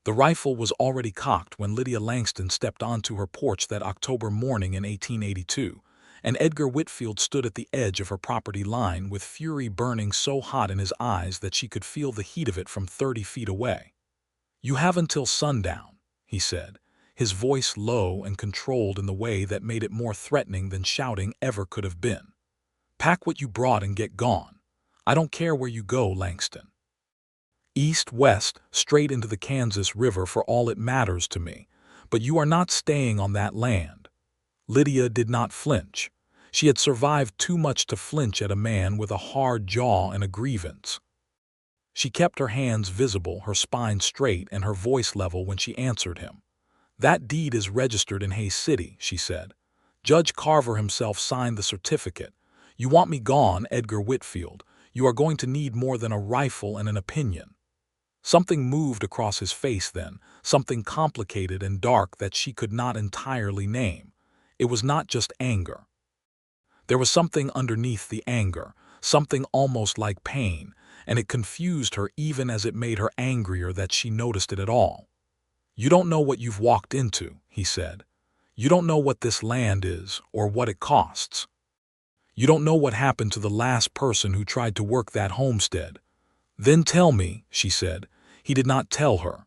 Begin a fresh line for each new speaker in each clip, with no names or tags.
The rifle was already cocked when Lydia Langston stepped onto her porch that October morning in 1882, and Edgar Whitfield stood at the edge of her property line with fury burning so hot in his eyes that she could feel the heat of it from 30 feet away. "You have until sundown," he said, his voice low and controlled in the way that made it more threatening than shouting ever could have been. "Pack what you brought and get gone. I don't care where you go, Langston. East, west, straight into the Kansas River for all it matters to me, but you are not staying on that land." Lydia did not flinch. She had survived too much to flinch at a man with a hard jaw and a grievance. She kept her hands visible, her spine straight, and her voice level when she answered him. "That deed is registered in Hays City," she said. "Judge Carver himself signed the certificate. You want me gone, Edgar Whitfield. You are going to need more than a rifle and an opinion." Something moved across his face then, something complicated and dark that she could not entirely name. It was not just anger. There was something underneath the anger, something almost like pain, and it confused her even as it made her angrier that she noticed it at all. "You don't know what you've walked into," he said. "You don't know what this land is or what it costs. You don't know what happened to the last person who tried to work that homestead." "Then tell me," she said. He did not tell her.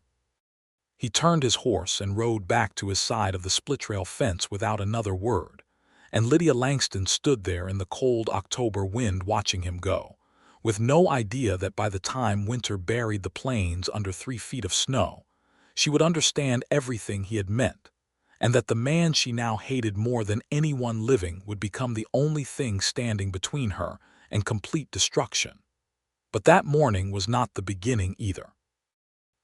He turned his horse and rode back to his side of the split-rail fence without another word, and Lydia Langston stood there in the cold October wind watching him go, with no idea that by the time winter buried the plains under 3 feet of snow, she would understand everything he had meant, and that the man she now hated more than anyone living would become the only thing standing between her and complete destruction. But that morning was not the beginning either.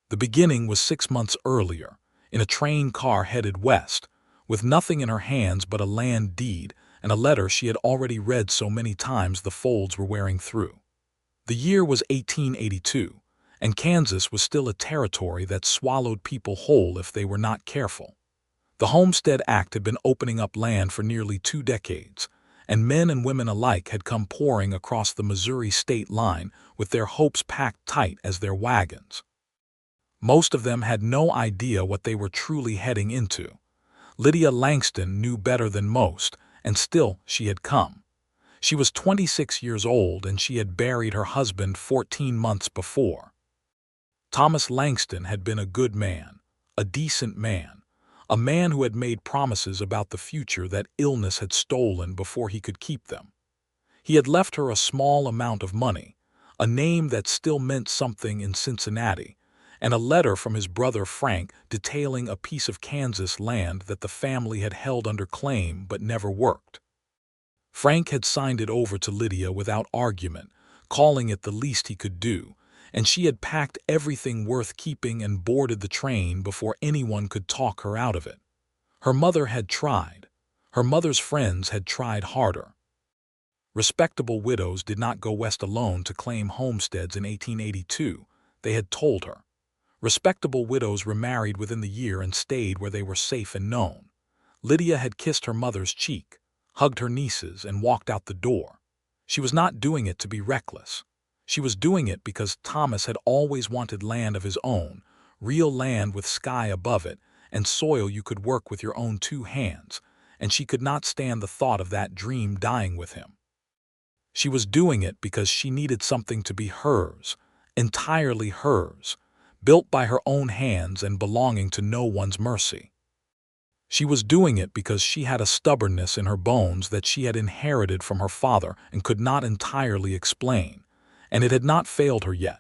The beginning was 6 months earlier, in a train car headed west, with nothing in her hands but a land deed and a letter she had already read so many times the folds were wearing through. The year was 1882, and Kansas was still a territory that swallowed people whole if they were not careful. The Homestead Act had been opening up land for nearly 2 decades, and men and women alike had come pouring across the Missouri state line with their hopes packed tight as their wagons. Most of them had no idea what they were truly heading into. Lydia Langston knew better than most, and still she had come. She was 26 years old and she had buried her husband 14 months before. Thomas Langston had been a good man, a decent man, a man who had made promises about the future that illness had stolen before he could keep them. He had left her a small amount of money, a name that still meant something in Cincinnati, and a letter from his brother Frank detailing a piece of Kansas land that the family had held under claim but never worked. Frank had signed it over to Lydia without argument, calling it the least he could do, and she had packed everything worth keeping and boarded the train before anyone could talk her out of it. Her mother had tried. Her mother's friends had tried harder. Respectable widows did not go west alone to claim homesteads in 1882, they had told her. Respectable widows remarried within the year and stayed where they were safe and known. Lydia had kissed her mother's cheek, hugged her nieces, and walked out the door. She was not doing it to be reckless. She was doing it because Thomas had always wanted land of his own, real land with sky above it, and soil you could work with your own 2 hands, and she could not stand the thought of that dream dying with him. She was doing it because she needed something to be hers, entirely hers, built by her own hands and belonging to no one's mercy. She was doing it because she had a stubbornness in her bones that she had inherited from her father and could not entirely explain, and it had not failed her yet.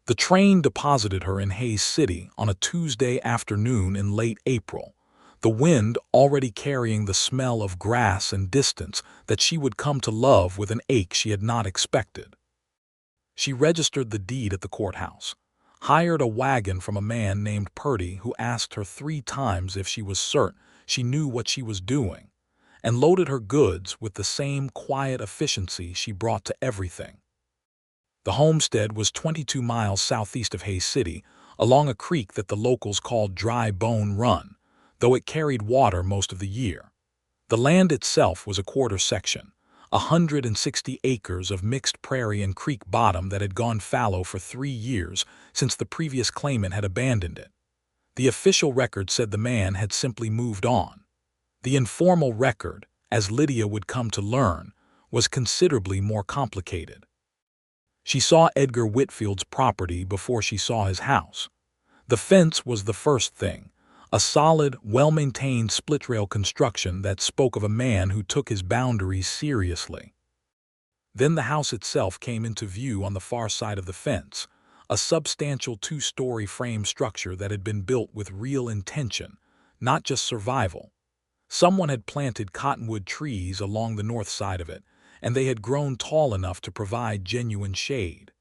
The train deposited her in Hays City on a Tuesday afternoon in late April, the wind already carrying the smell of grass and distance that she would come to love with an ache she had not expected. She registered the deed at the courthouse, hired a wagon from a man named Purdy who asked her 3 times if she was certain she knew what she was doing, and loaded her goods with the same quiet efficiency she brought to everything. The homestead was 22 miles southeast of Hays City, along a creek that the locals called Dry Bone Run, though it carried water most of the year. The land itself was a quarter section, 160 acres of mixed prairie and creek bottom that had gone fallow for 3 years since the previous claimant had abandoned it. The official record said the man had simply moved on. The informal record, as Lydia would come to learn, was considerably more complicated. She saw Edgar Whitfield's property before she saw his house. The fence was the first thing, a solid, well-maintained split-rail construction that spoke of a man who took his boundaries seriously. Then the house itself came into view on the far side of the fence, a substantial two-story frame structure that had been built with real intention, not just survival. Someone had planted cottonwood trees along the north side of it, and they had grown tall enough to provide genuine shade.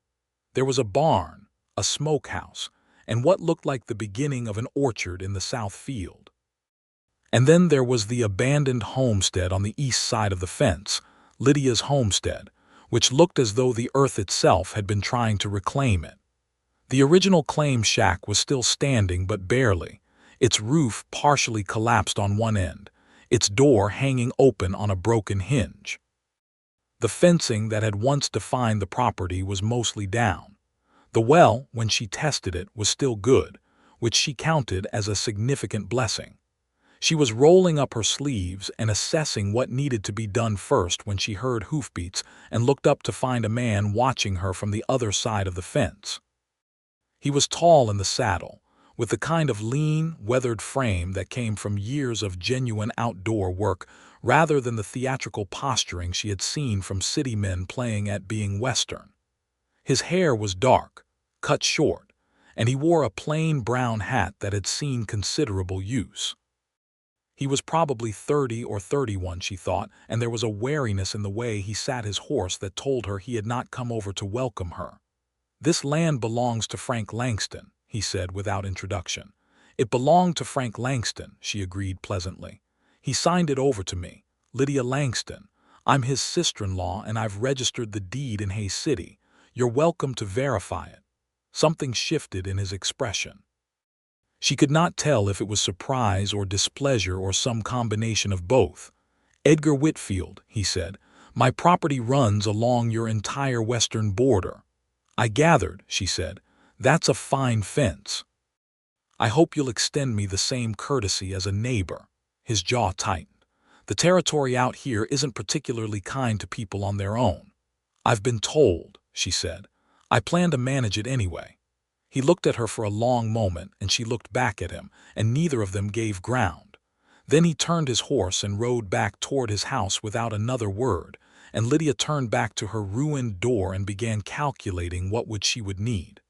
There was a barn, a smokehouse, and what looked like the beginning of an orchard in the south field. And then there was the abandoned homestead on the east side of the fence, Lydia's homestead, which looked as though the earth itself had been trying to reclaim it. The original claim shack was still standing, but barely, its roof partially collapsed on one end, its door hanging open on a broken hinge. The fencing that had once defined the property was mostly down. The well, when she tested it, was still good, which she counted as a significant blessing. She was rolling up her sleeves and assessing what needed to be done first when she heard hoofbeats and looked up to find a man watching her from the other side of the fence. He was tall in the saddle, with the kind of lean, weathered frame that came from years of genuine outdoor work rather than the theatrical posturing she had seen from city men playing at being Western. His hair was dark, cut short, and he wore a plain brown hat that had seen considerable use. He was probably 30 or 31, she thought, and there was a wariness in the way he sat his horse that told her he had not come over to welcome her. "This land belongs to Frank Langston," he said without introduction. "It belonged to Frank Langston," she agreed pleasantly. "He signed it over to me, Lydia Langston. I'm his sister-in-law and I've registered the deed in Hayes City. You're welcome to verify it." Something shifted in his expression. She could not tell if it was surprise or displeasure or some combination of both. "Edgar Whitfield," he said, "my property runs along your entire western border." "I gathered," she said. "That's a fine fence." "I hope you'll extend me the same courtesy as a neighbor." His jaw tightened. "The territory out here isn't particularly kind to people on their own." "I've been told," she said. "I plan to manage it anyway." He looked at her for a long moment, and she looked back at him, and neither of them gave ground. Then he turned his horse and rode back toward his house without another word, and Lydia turned back to her ruined door and began calculating what she would need.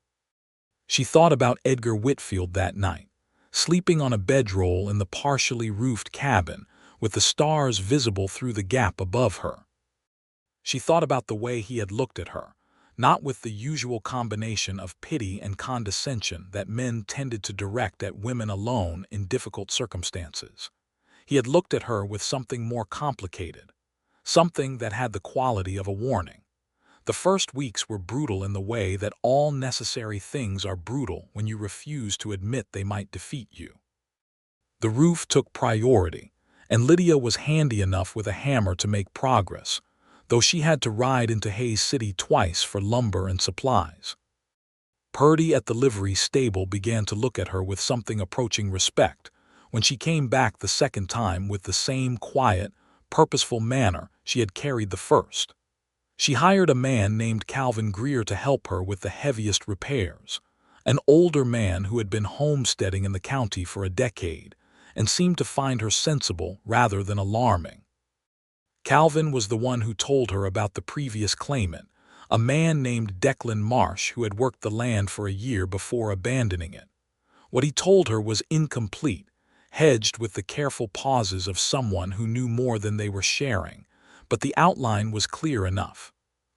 She thought about Edgar Whitfield that night, sleeping on a bedroll in the partially roofed cabin, with the stars visible through the gap above her. She thought about the way he had looked at her, not with the usual combination of pity and condescension that men tended to direct at women alone in difficult circumstances. He had looked at her with something more complicated, something that had the quality of a warning. The first weeks were brutal in the way that all necessary things are brutal when you refuse to admit they might defeat you. The roof took priority, and Lydia was handy enough with a hammer to make progress, though she had to ride into Hayes City twice for lumber and supplies. Purdy at the livery stable began to look at her with something approaching respect when she came back the second time with the same quiet, purposeful manner she had carried the first. She hired a man named Calvin Greer to help her with the heaviest repairs, an older man who had been homesteading in the county for a decade and seemed to find her sensible rather than alarming. Calvin was the one who told her about the previous claimant, a man named Declan Marsh who had worked the land for a year before abandoning it. What he told her was incomplete, hedged with the careful pauses of someone who knew more than they were sharing, but the outline was clear enough.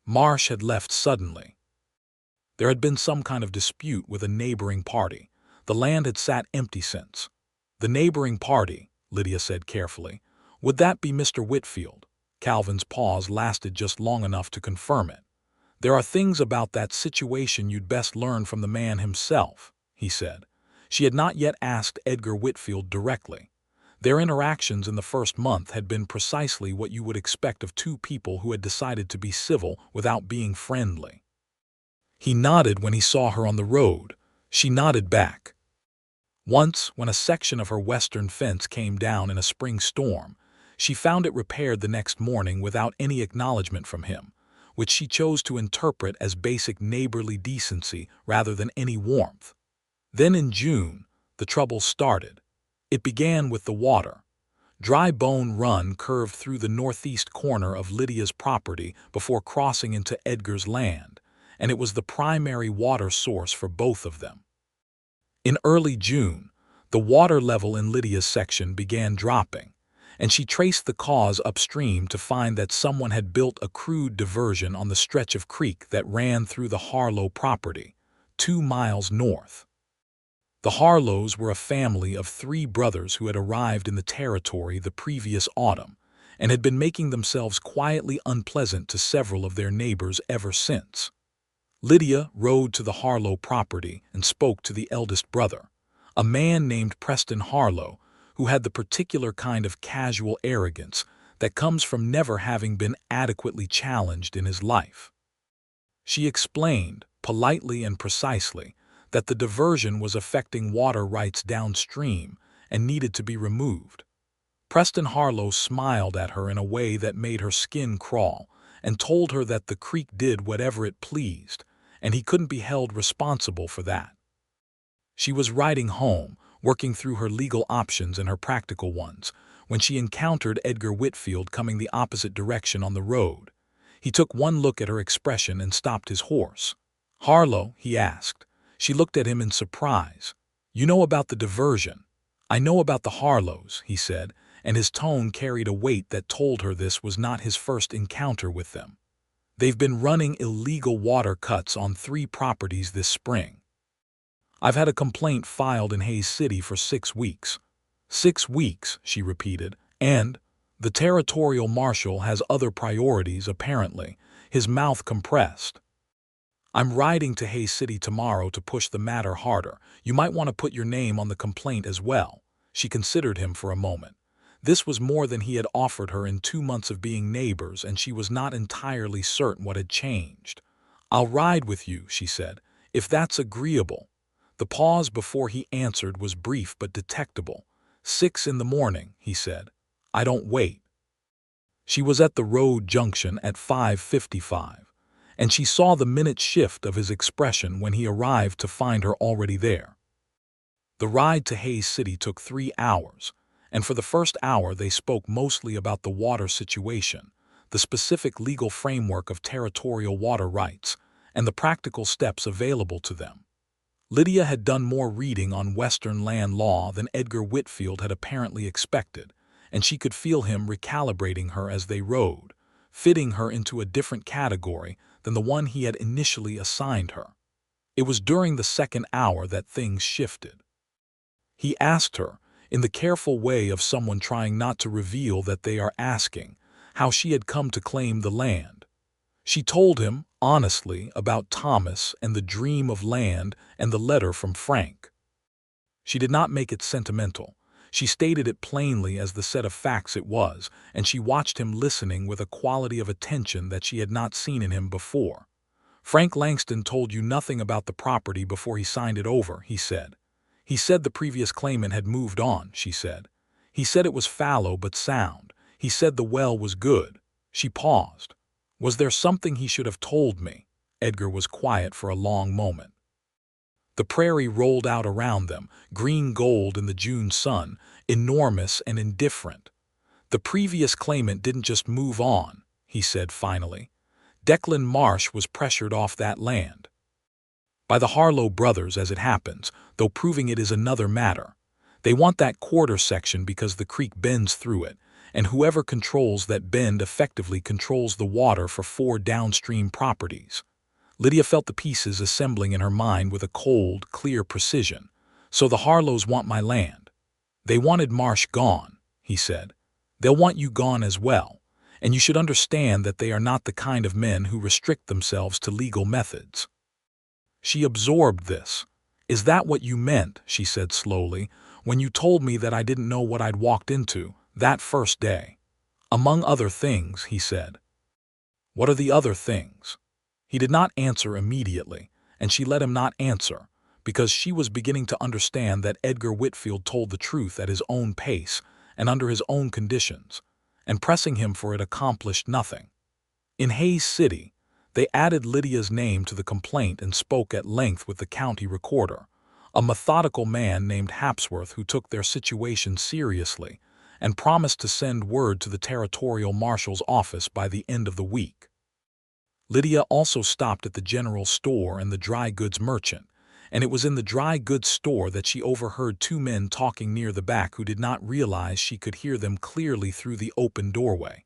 Marsh had left suddenly. There had been some kind of dispute with a neighboring party. The land had sat empty since. "The neighboring party," Lydia said carefully. "Would that be Mr. Whitfield?" Calvin's pause lasted just long enough to confirm it. "There are things about that situation you'd best learn from the man himself," he said. She had not yet asked Edgar Whitfield directly. Their interactions in the first month had been precisely what you would expect of two people who had decided to be civil without being friendly. He nodded when he saw her on the road. She nodded back. Once, when a section of her western fence came down in a spring storm, she found it repaired the next morning without any acknowledgement from him, which she chose to interpret as basic neighborly decency rather than any warmth. Then in June, the trouble started. It began with the water. Dry Bone Run curved through the northeast corner of Lydia's property before crossing into Edgar's land, and it was the primary water source for both of them. In early June, the water level in Lydia's section began dropping, and she traced the cause upstream to find that someone had built a crude diversion on the stretch of creek that ran through the Harlow property, 2 miles north. The Harlows were a family of 3 brothers who had arrived in the territory the previous autumn and had been making themselves quietly unpleasant to several of their neighbors ever since. Lydia rode to the Harlow property and spoke to the eldest brother, a man named Preston Harlow, who had the particular kind of casual arrogance that comes from never having been adequately challenged in his life. She explained, politely and precisely, that the diversion was affecting water rights downstream and needed to be removed. Preston Harlow smiled at her in a way that made her skin crawl and told her that the creek did whatever it pleased, and he couldn't be held responsible for that. She was riding home, working through her legal options and her practical ones, when she encountered Edgar Whitfield coming the opposite direction on the road. He took one look at her expression and stopped his horse. "Harlow?" he asked. She looked at him in surprise. "You know about the diversion?" "I know about the Harlows," he said, and his tone carried a weight that told her this was not his first encounter with them. "They've been running illegal water cuts on 3 properties this spring. I've had a complaint filed in Hayes City for 6 weeks. 6 weeks, she repeated, and the territorial marshal has other priorities, apparently, his mouth compressed. "I'm riding to Hayes City tomorrow to push the matter harder. You might want to put your name on the complaint as well." She considered him for a moment. This was more than he had offered her in 2 months of being neighbors, and she was not entirely certain what had changed. "I'll ride with you," she said, "if that's agreeable." The pause before he answered was brief but detectable. 6 in the morning, he said. "I don't wait." She was at the road junction at 5:55. And she saw the minute shift of his expression when he arrived to find her already there. The ride to Hayes City took 3 hours, and for the first hour they spoke mostly about the water situation, the specific legal framework of territorial water rights, and the practical steps available to them. Lydia had done more reading on Western land law than Edgar Whitfield had apparently expected, and she could feel him recalibrating her as they rode, fitting her into a different category than the one he had initially assigned her. It was during the second hour that things shifted. He asked her, in the careful way of someone trying not to reveal that they are asking, how she had come to claim the land. She told him, honestly, about Thomas and the dream of land and the letter from Frank. She did not make it sentimental. She stated it plainly as the set of facts it was, and she watched him listening with a quality of attention that she had not seen in him before. "Frank Langston told you nothing about the property before he signed it over," he said. "He said the previous claimant had moved on," she said. "He said it was fallow but sound. He said the well was good." She paused. "Was there something he should have told me?" Edgar was quiet for a long moment. The prairie rolled out around them, green gold in the June sun, enormous and indifferent. "The previous claimant didn't just move on," he said finally. "Declan Marsh was pressured off that land. By the Harlow brothers, as it happens, though proving it is another matter. They want that quarter section because the creek bends through it, and whoever controls that bend effectively controls the water for 4 downstream properties." Lydia felt the pieces assembling in her mind with a cold, clear precision. "So the Harlows want my land. They wanted Marsh gone," he said. "They'll want you gone as well, and you should understand that they are not the kind of men who restrict themselves to legal methods." She absorbed this. "Is that what you meant," she said slowly, "when you told me that I didn't know what I'd walked into, that first day?" "Among other things," he said. "What are the other things?" He did not answer immediately, and she let him not answer, because she was beginning to understand that Edgar Whitfield told the truth at his own pace and under his own conditions, and pressing him for it accomplished nothing. In Hayes City, they added Lydia's name to the complaint and spoke at length with the county recorder, a methodical man named Hapsworth who took their situation seriously and promised to send word to the territorial marshal's office by the end of the week. Lydia also stopped at the general store and the dry goods merchant, and it was in the dry goods store that she overheard two men talking near the back who did not realize she could hear them clearly through the open doorway.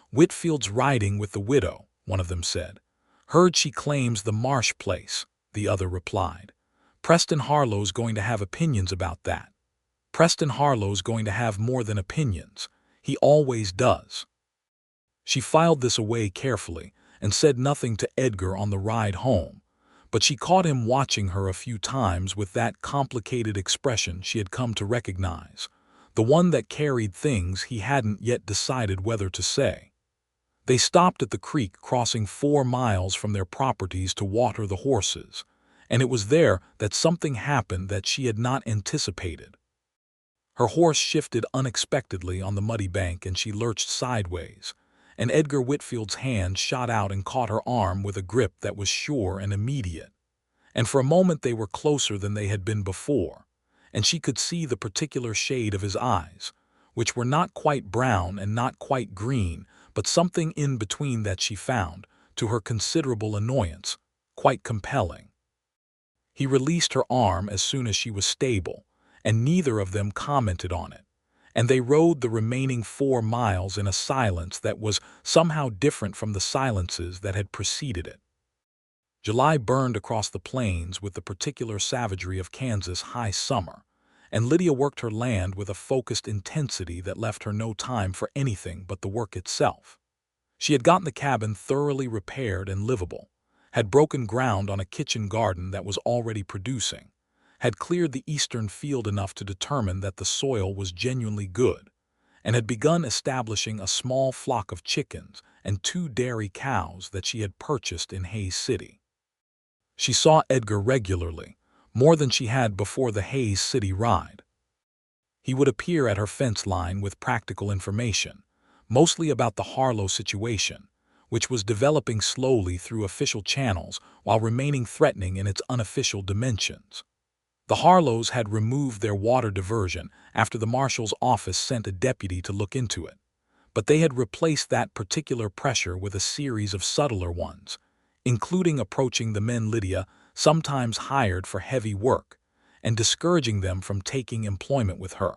"Whitfield's riding with the widow," one of them said. "Heard she claims the Marsh place," the other replied. "Preston Harlow's going to have opinions about that." "Preston Harlow's going to have more than opinions. He always does." She filed this away carefully and said nothing to Edgar on the ride home, but she caught him watching her a few times with that complicated expression she had come to recognize, the one that carried things he hadn't yet decided whether to say. They stopped at the creek, crossing 4 miles from their properties to water the horses, and it was there that something happened that she had not anticipated. Her horse shifted unexpectedly on the muddy bank and she lurched sideways, and Edgar Whitfield's hand shot out and caught her arm with a grip that was sure and immediate. And for a moment they were closer than they had been before, and she could see the particular shade of his eyes, which were not quite brown and not quite green, but something in between that she found, to her considerable annoyance, quite compelling. He released her arm as soon as she was stable, and neither of them commented on it, and they rode the remaining 4 miles in a silence that was somehow different from the silences that had preceded it. July burned across the plains with the particular savagery of Kansas high summer, and Lydia worked her land with a focused intensity that left her no time for anything but the work itself. She had gotten the cabin thoroughly repaired and livable, had broken ground on a kitchen garden that was already producing, had cleared the eastern field enough to determine that the soil was genuinely good, and had begun establishing a small flock of chickens and 2 dairy cows that she had purchased in Hayes City. She saw Edgar regularly, more than she had before the Hayes City ride. He would appear at her fence line with practical information, mostly about the Harlow situation, which was developing slowly through official channels while remaining threatening in its unofficial dimensions. The Harlows had removed their water diversion after the marshal's office sent a deputy to look into it, but they had replaced that particular pressure with a series of subtler ones, including approaching the men Lydia sometimes hired for heavy work and discouraging them from taking employment with her.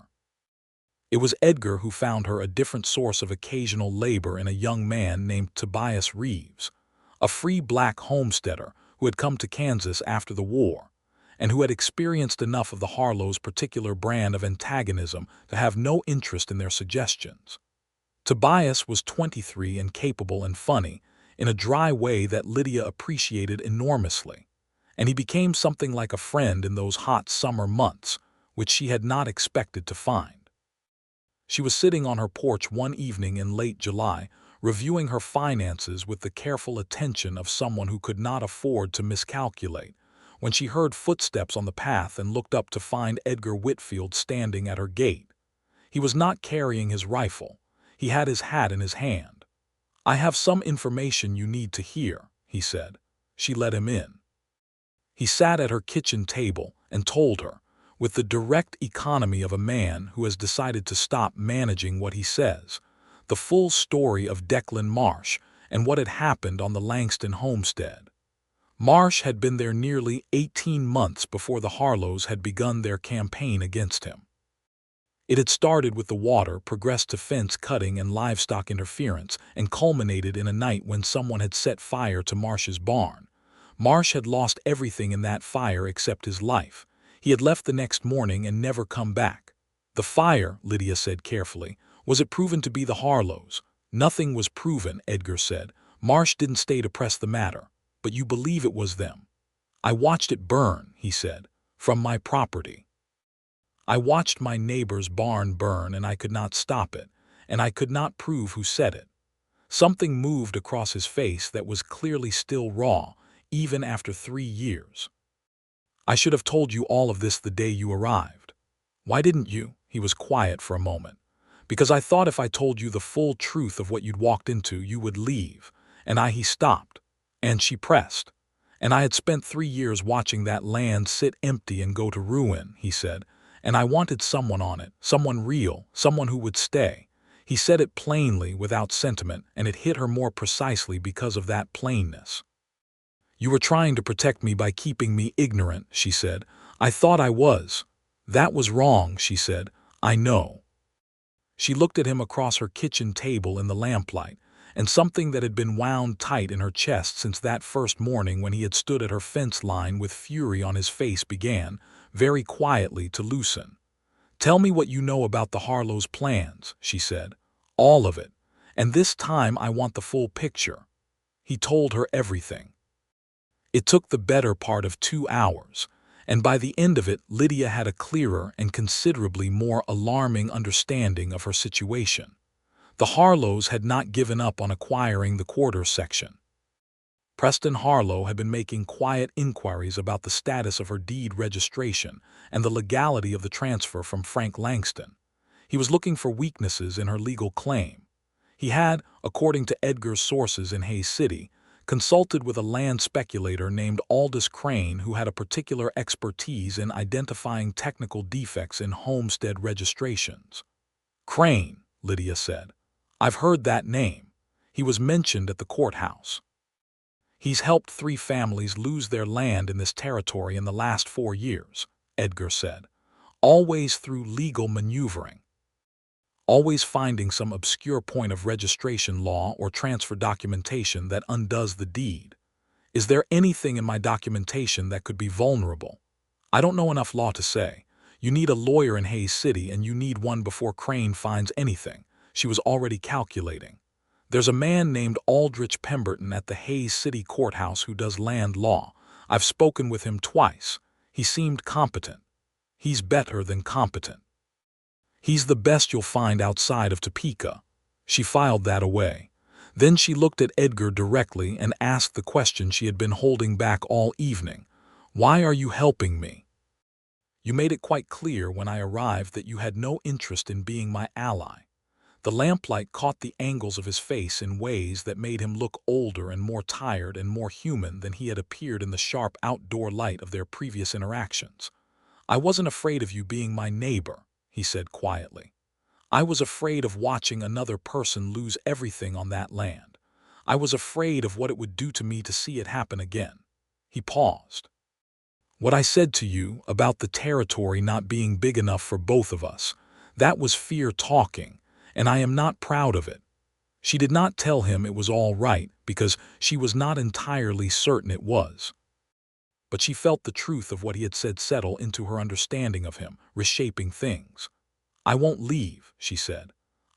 It was Edgar who found her a different source of occasional labor in a young man named Tobias Reeves, a free black homesteader who had come to Kansas after the war and who had experienced enough of the Harlows' particular brand of antagonism to have no interest in their suggestions. Tobias was 23 and capable and funny, in a dry way that Lydia appreciated enormously, and he became something like a friend in those hot summer months, which she had not expected to find. She was sitting on her porch one evening in late July, reviewing her finances with the careful attention of someone who could not afford to miscalculate, when she heard footsteps on the path and looked up to find Edgar Whitfield standing at her gate. He was not carrying his rifle. He had his hat in his hand. "I have some information you need to hear," he said. She let him in. He sat at her kitchen table and told her, with the direct economy of a man who has decided to stop managing what he says, the full story of Declan Marsh and what had happened on the Langston homestead. Marsh had been there nearly 18 months before the Harlows had begun their campaign against him. It had started with the water, progressed to fence cutting and livestock interference, and culminated in a night when someone had set fire to Marsh's barn. Marsh had lost everything in that fire except his life. He had left the next morning and never come back. "The fire," Lydia said carefully, "was it proven to be the Harlows?" "Nothing was proven," Edgar said. "Marsh didn't stay to press the matter. But you believe it was them." "I watched it burn," he said, "from my property. I watched my neighbor's barn burn and I could not stop it, and I could not prove who said it." Something moved across his face that was clearly still raw, even after 3 years. I should have told you all of this the day you arrived. Why didn't you? He was quiet for a moment. Because I thought if I told you the full truth of what you'd walked into, you would leave. He stopped. And she pressed. And I had spent 3 years watching that land sit empty and go to ruin, he said. And I wanted someone on it, someone real, someone who would stay. He said it plainly, without sentiment, and it hit her more precisely because of that plainness. You were trying to protect me by keeping me ignorant, she said. I thought I was. That was wrong, she said. I know. She looked at him across her kitchen table in the lamplight, and something that had been wound tight in her chest since that first morning when he had stood at her fence line with fury on his face began, very quietly, to loosen. Tell me what you know about the Harlow's plans, she said. All of it. And this time I want the full picture. He told her everything. It took the better part of 2 hours, and by the end of it Lydia had a clearer and considerably more alarming understanding of her situation. The Harlows had not given up on acquiring the quarter section. Preston Harlow had been making quiet inquiries about the status of her deed registration and the legality of the transfer from Frank Langston. He was looking for weaknesses in her legal claim. He had, according to Edgar's sources in Hayes City, consulted with a land speculator named Aldous Crane who had a particular expertise in identifying technical defects in homestead registrations. Crane, Lydia said. I've heard that name. He was mentioned at the courthouse. He's helped 3 families lose their land in this territory in the last 4 years, Edgar said, always through legal maneuvering. Always finding some obscure point of registration law or transfer documentation that undoes the deed. Is there anything in my documentation that could be vulnerable? I don't know enough law to say. You need a lawyer in Hayes City and you need one before Crane finds anything. She was already calculating. There's a man named Aldrich Pemberton at the Hayes City courthouse who does land law. I've spoken with him twice. He seemed competent. He's better than competent. He's the best you'll find outside of Topeka. She filed that away. Then she looked at Edgar directly and asked the question she had been holding back all evening. Why are you helping me? You made it quite clear when I arrived that you had no interest in being my ally. The lamplight caught the angles of his face in ways that made him look older and more tired and more human than he had appeared in the sharp outdoor light of their previous interactions. I wasn't afraid of you being my neighbor, he said quietly. I was afraid of watching another person lose everything on that land. I was afraid of what it would do to me to see it happen again. He paused. What I said to you about the territory not being big enough for both of us, that was fear talking, and I am not proud of it. She did not tell him it was all right because she was not entirely certain it was. But she felt the truth of what he had said settle into her understanding of him, reshaping things. I won't leave, she said.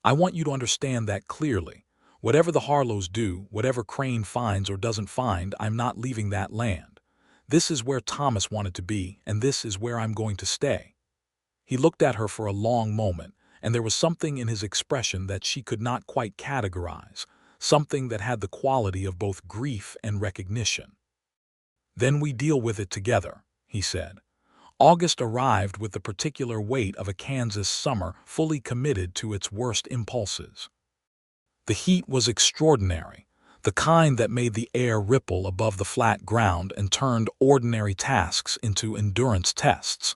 I want you to understand that clearly. Whatever the Harlows do, whatever Crane finds or doesn't find, I'm not leaving that land. This is where Thomas wanted to be, and this is where I'm going to stay. He looked at her for a long moment, and there was something in his expression that she could not quite categorize, something that had the quality of both grief and recognition. Then we deal with it together, he said. August arrived with the particular weight of a Kansas summer fully committed to its worst impulses. The heat was extraordinary, the kind that made the air ripple above the flat ground and turned ordinary tasks into endurance tests.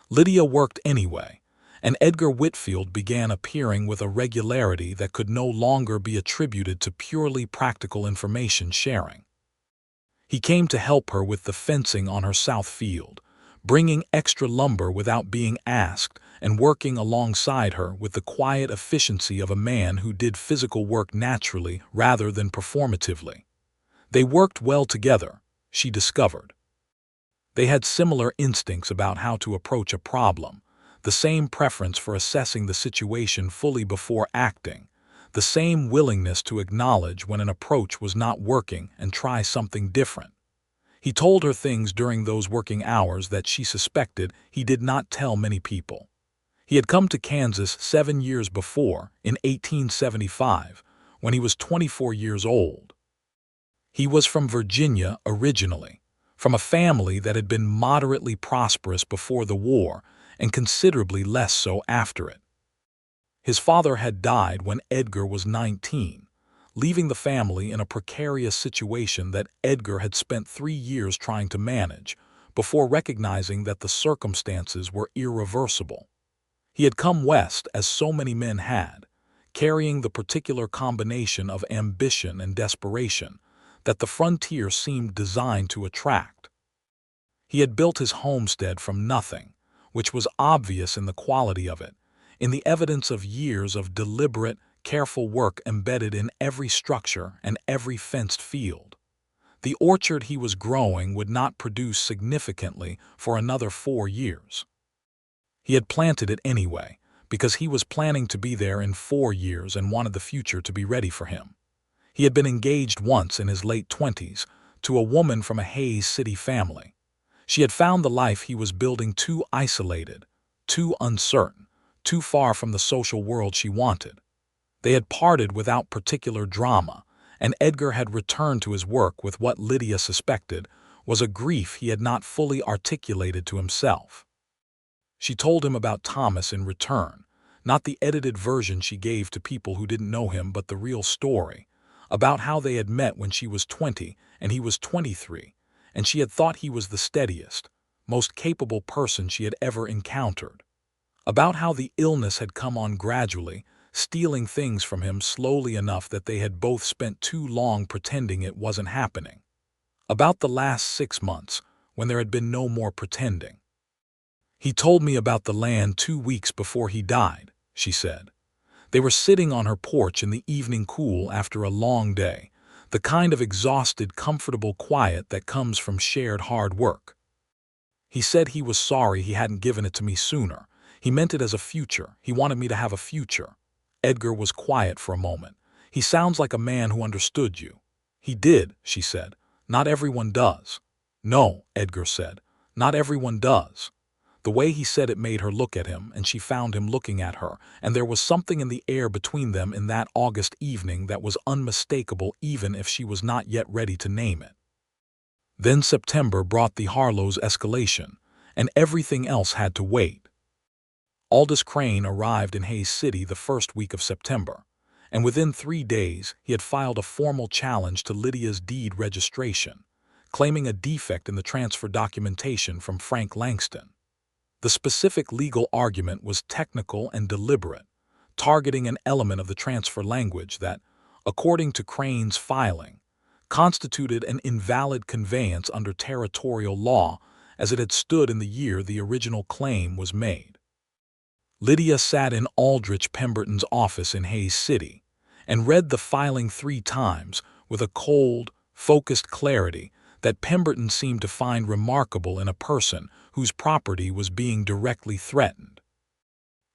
Lydia worked anyway, and Edgar Whitfield began appearing with a regularity that could no longer be attributed to purely practical information sharing. He came to help her with the fencing on her south field, bringing extra lumber without being asked and working alongside her with the quiet efficiency of a man who did physical work naturally rather than performatively. They worked well together, she discovered. They had similar instincts about how to approach a problem, the same preference for assessing the situation fully before acting, the same willingness to acknowledge when an approach was not working and try something different. He told her things during those working hours that she suspected he did not tell many people. He had come to Kansas 7 years before, in 1875, when he was 24 years old. He was from Virginia originally, from a family that had been moderately prosperous before the war and considerably less so after it. His father had died when Edgar was 19, leaving the family in a precarious situation that Edgar had spent 3 years trying to manage before recognizing that the circumstances were irreversible. He had come west, as so many men had, carrying the particular combination of ambition and desperation that the frontier seemed designed to attract. He had built his homestead from nothing, which was obvious in the quality of it, in the evidence of years of deliberate, careful work embedded in every structure and every fenced field. The orchard he was growing would not produce significantly for another 4 years. He had planted it anyway, because he was planning to be there in 4 years and wanted the future to be ready for him. He had been engaged once in his late 20s to a woman from a Hayes City family. She had found the life he was building too isolated, too uncertain, too far from the social world she wanted. They had parted without particular drama, and Edgar had returned to his work with what Lydia suspected was a grief he had not fully articulated to himself. She told him about Thomas in return, not the edited version she gave to people who didn't know him, but the real story, about how they had met when she was 20 and he was 23, and she had thought he was the steadiest, most capable person she had ever encountered. About how the illness had come on gradually, stealing things from him slowly enough that they had both spent too long pretending it wasn't happening. About the last 6 months, when there had been no more pretending. "He told me about the land 2 weeks before he died," she said. They were sitting on her porch in the evening cool after a long day, the kind of exhausted, comfortable quiet that comes from shared hard work. "He said he was sorry he hadn't given it to me sooner. He meant it as a future. He wanted me to have a future." Edgar was quiet for a moment. "He sounds like a man who understood you." "He did," she said. "Not everyone does." "No," Edgar said. "Not everyone does." The way he said it made her look at him, and she found him looking at her, and there was something in the air between them in that August evening that was unmistakable even if she was not yet ready to name it. Then September brought the Harlow's escalation, and everything else had to wait. Aldous Crane arrived in Hayes City the first week of September, and within 3 days he had filed a formal challenge to Lydia's deed registration, claiming a defect in the transfer documentation from Frank Langston. The specific legal argument was technical and deliberate, targeting an element of the transfer language that, according to Crane's filing, constituted an invalid conveyance under territorial law as it had stood in the year the original claim was made. Lydia sat in Aldrich Pemberton's office in Hayes City and read the filing 3 times with a cold, focused clarity that Pemberton seemed to find remarkable in a person whose property was being directly threatened.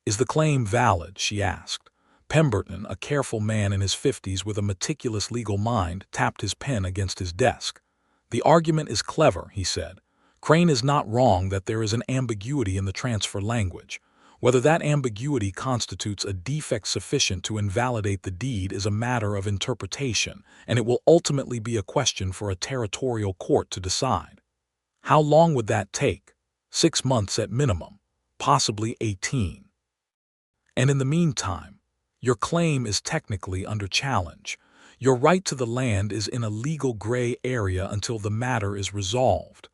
"Is the claim valid?" she asked. Pemberton, a careful man in his 50s with a meticulous legal mind, tapped his pen against his desk. "The argument is clever," he said. "Crane is not wrong that there is an ambiguity in the transfer language. Whether that ambiguity constitutes a defect sufficient to invalidate the deed is a matter of interpretation, and it will ultimately be a question for a territorial court to decide. How long would that take? 6 months at minimum, possibly 18. And in the meantime, your claim is technically under challenge. Your right to the land is in a legal gray area until the matter is resolved."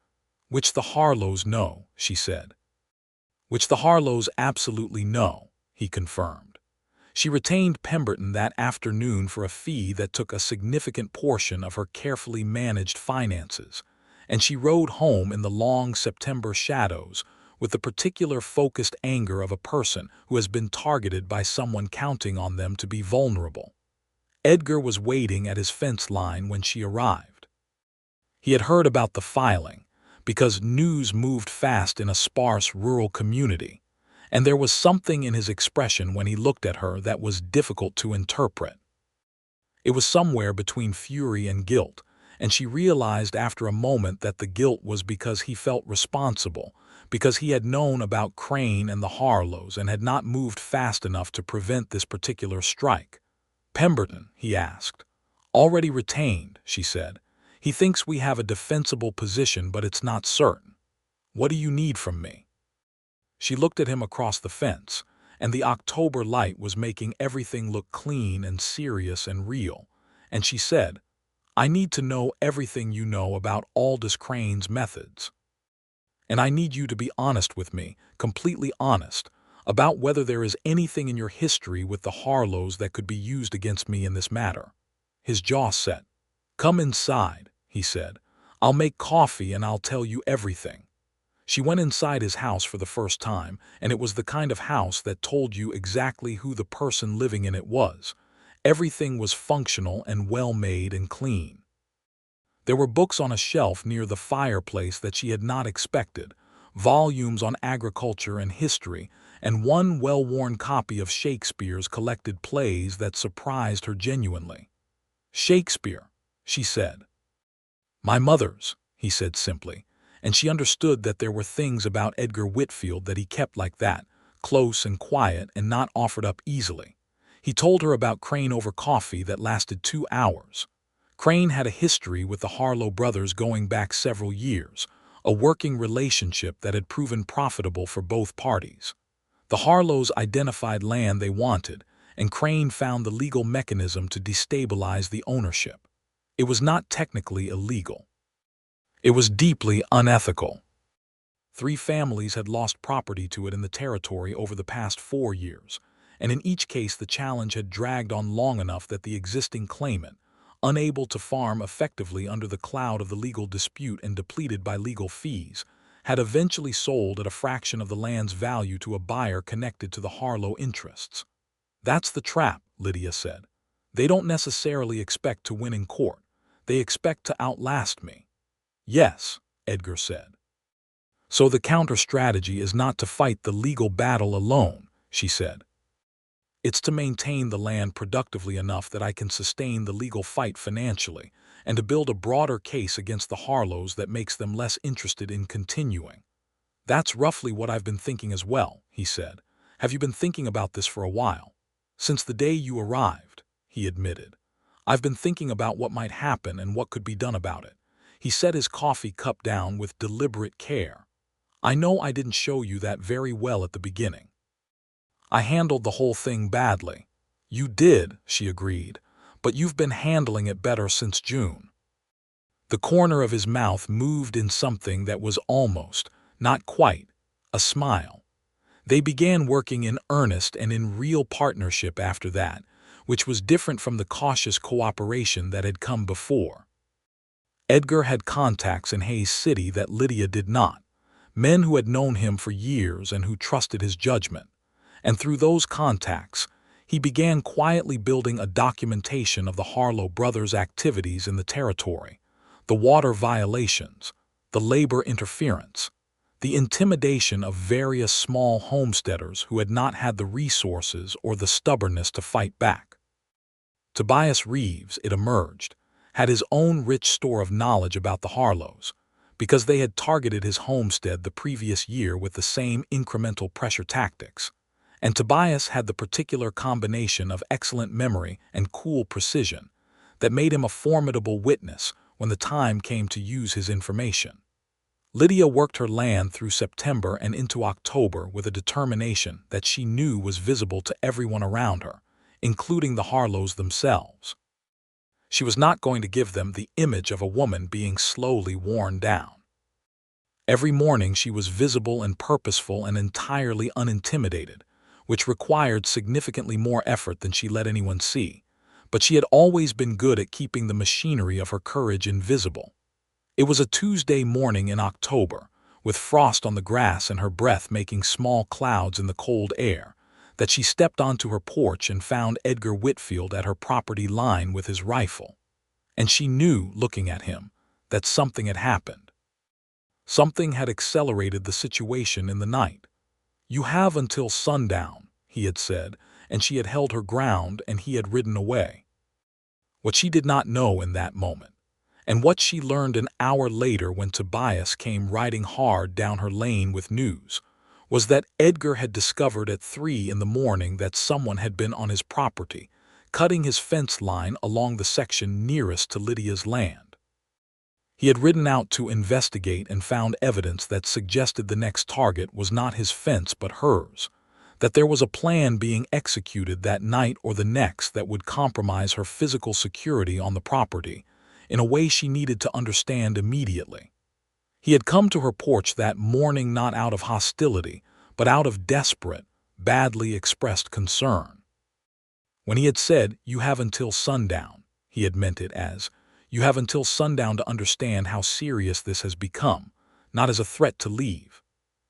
"Which the Harlows know," she said. "Which the Harlows absolutely know," he confirmed. She retained Pemberton that afternoon for a fee that took a significant portion of her carefully managed finances, and she rode home in the long September shadows with the particular focused anger of a person who has been targeted by someone counting on them to be vulnerable. Edgar was waiting at his fence line when she arrived. He had heard about the filing, because news moved fast in a sparse rural community, and there was something in his expression when he looked at her that was difficult to interpret. It was somewhere between fury and guilt, and she realized after a moment that the guilt was because he felt responsible, because he had known about Crane and the Harlows and had not moved fast enough to prevent this particular strike. "Pemberton?" he asked. "Already retained," she said. He thinks we have a defensible position, but it's not certain. What do you need from me?" She looked at him across the fence, and the October light was making everything look clean and serious and real, and she said, "I need to know everything you know about Aldous Crane's methods. And I need you to be honest with me, completely honest, about whether there is anything in your history with the Harlows that could be used against me in this matter." His jaw set. "Come inside," he said. "I'll make coffee and I'll tell you everything." She went inside his house for the first time, and it was the kind of house that told you exactly who the person living in it was. Everything was functional and well-made and clean. There were books on a shelf near the fireplace that she had not expected, volumes on agriculture and history, and one well-worn copy of Shakespeare's collected plays that surprised her genuinely. "Shakespeare," she said. "My mother's," he said simply, and she understood that there were things about Edgar Whitfield that he kept like that, close and quiet and not offered up easily. He told her about Crane over coffee that lasted 2 hours. Crane had a history with the Harlow brothers going back several years, a working relationship that had proven profitable for both parties. The Harlows identified land they wanted, and Crane found the legal mechanism to destabilize the ownership. It was not technically illegal. It was deeply unethical. 3 families had lost property to it in the territory over the past 4 years, and in each case the challenge had dragged on long enough that the existing claimant, unable to farm effectively under the cloud of the legal dispute and depleted by legal fees, had eventually sold at a fraction of the land's value to a buyer connected to the Harlow interests. "That's the trap," Lydia said. "They don't necessarily expect to win in court. They expect to outlast me." "Yes," Edgar said. "So the counter-strategy is not to fight the legal battle alone," she said. "It's to maintain the land productively enough that I can sustain the legal fight financially, and to build a broader case against the Harlows that makes them less interested in continuing." "That's roughly what I've been thinking as well," he said. "Have you been thinking about this for a while?" "Since the day you arrived," he admitted. "I've been thinking about what might happen and what could be done about it." He set his coffee cup down with deliberate care. "I know I didn't show you that very well at the beginning. I handled the whole thing badly." "You did," she agreed, "but you've been handling it better since June." The corner of his mouth moved in something that was almost, not quite, a smile. They began working in earnest and in real partnership after that, which was different from the cautious cooperation that had come before. Edgar had contacts in Hayes City that Lydia did not, men who had known him for years and who trusted his judgment. And through those contacts, he began quietly building a documentation of the Harlow brothers' activities in the territory, the water violations, the labor interference, the intimidation of various small homesteaders who had not had the resources or the stubbornness to fight back. Tobias Reeves, it emerged, had his own rich store of knowledge about the Harlows, because they had targeted his homestead the previous year with the same incremental pressure tactics. And Tobias had the particular combination of excellent memory and cool precision that made him a formidable witness when the time came to use his information. Lydia worked her land through September and into October with a determination that she knew was visible to everyone around her, including the Harlows themselves. She was not going to give them the image of a woman being slowly worn down. Every morning she was visible and purposeful and entirely unintimidated, which required significantly more effort than she let anyone see, but she had always been good at keeping the machinery of her courage invisible. It was a Tuesday morning in October, with frost on the grass and her breath making small clouds in the cold air, that she stepped onto her porch and found Edgar Whitfield at her property line with his rifle. And she knew, looking at him, that something had happened. Something had accelerated the situation in the night. "You have until sundown," he had said, and she had held her ground and he had ridden away. What she did not know in that moment, and what she learned an hour later when Tobias came riding hard down her lane with news, was that Edgar had discovered at 3 in the morning that someone had been on his property, cutting his fence line along the section nearest to Lydia's land. He had ridden out to investigate and found evidence that suggested the next target was not his fence but hers, that there was a plan being executed that night or the next that would compromise her physical security on the property in a way she needed to understand immediately. He had come to her porch that morning not out of hostility, but out of desperate, badly expressed concern. When he had said, "You have until sundown," he had meant it as, "You have until sundown to understand how serious this has become," not as a threat to leave.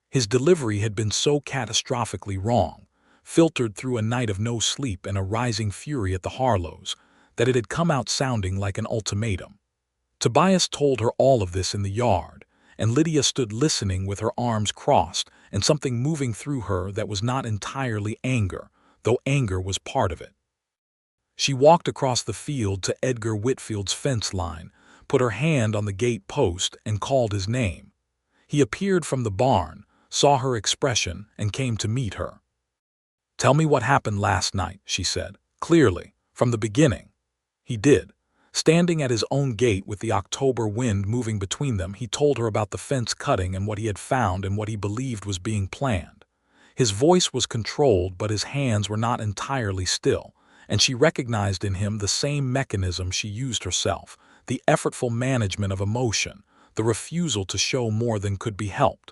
His delivery had been so catastrophically wrong, filtered through a night of no sleep and a rising fury at the Harlows, that it had come out sounding like an ultimatum. Tobias told her all of this in the yard, and Lydia stood listening with her arms crossed and something moving through her that was not entirely anger, though anger was part of it. She walked across the field to Edgar Whitfield's fence line, put her hand on the gate post, and called his name. He appeared from the barn, saw her expression, and came to meet her. "Tell me what happened last night," she said, clearly, from the beginning. He did. Standing at his own gate with the October wind moving between them, he told her about the fence cutting and what he had found and what he believed was being planned. His voice was controlled, but his hands were not entirely still, and she recognized in him the same mechanism she used herself, the effortful management of emotion, the refusal to show more than could be helped.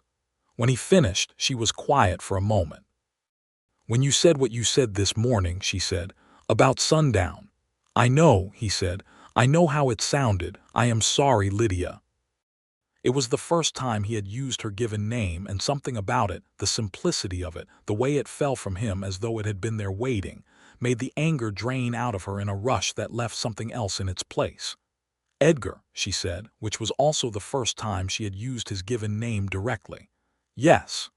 When he finished, she was quiet for a moment. "When you said what you said this morning," she said, "about sundown." "I know," he said. "I know how it sounded. I am sorry, Lydia." It was the first time he had used her given name, and something about it, the simplicity of it, the way it fell from him as though it had been there waiting, made the anger drain out of her in a rush that left something else in its place. "Edgar," she said, which was also the first time she had used his given name directly. "Yes.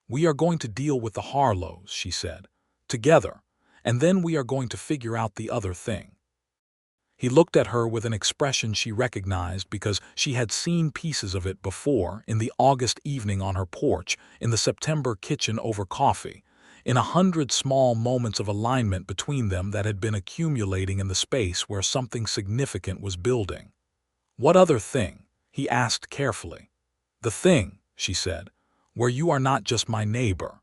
We are going to deal with the Harlows," she said, "together, and then we are going to figure out the other thing." He looked at her with an expression she recognized because she had seen pieces of it before, in the August evening on her porch, in the September kitchen over coffee, in 100 small moments of alignment between them that had been accumulating in the space where something significant was building. "What other thing?" he asked carefully. "The thing," she said, "where you are not just my neighbor."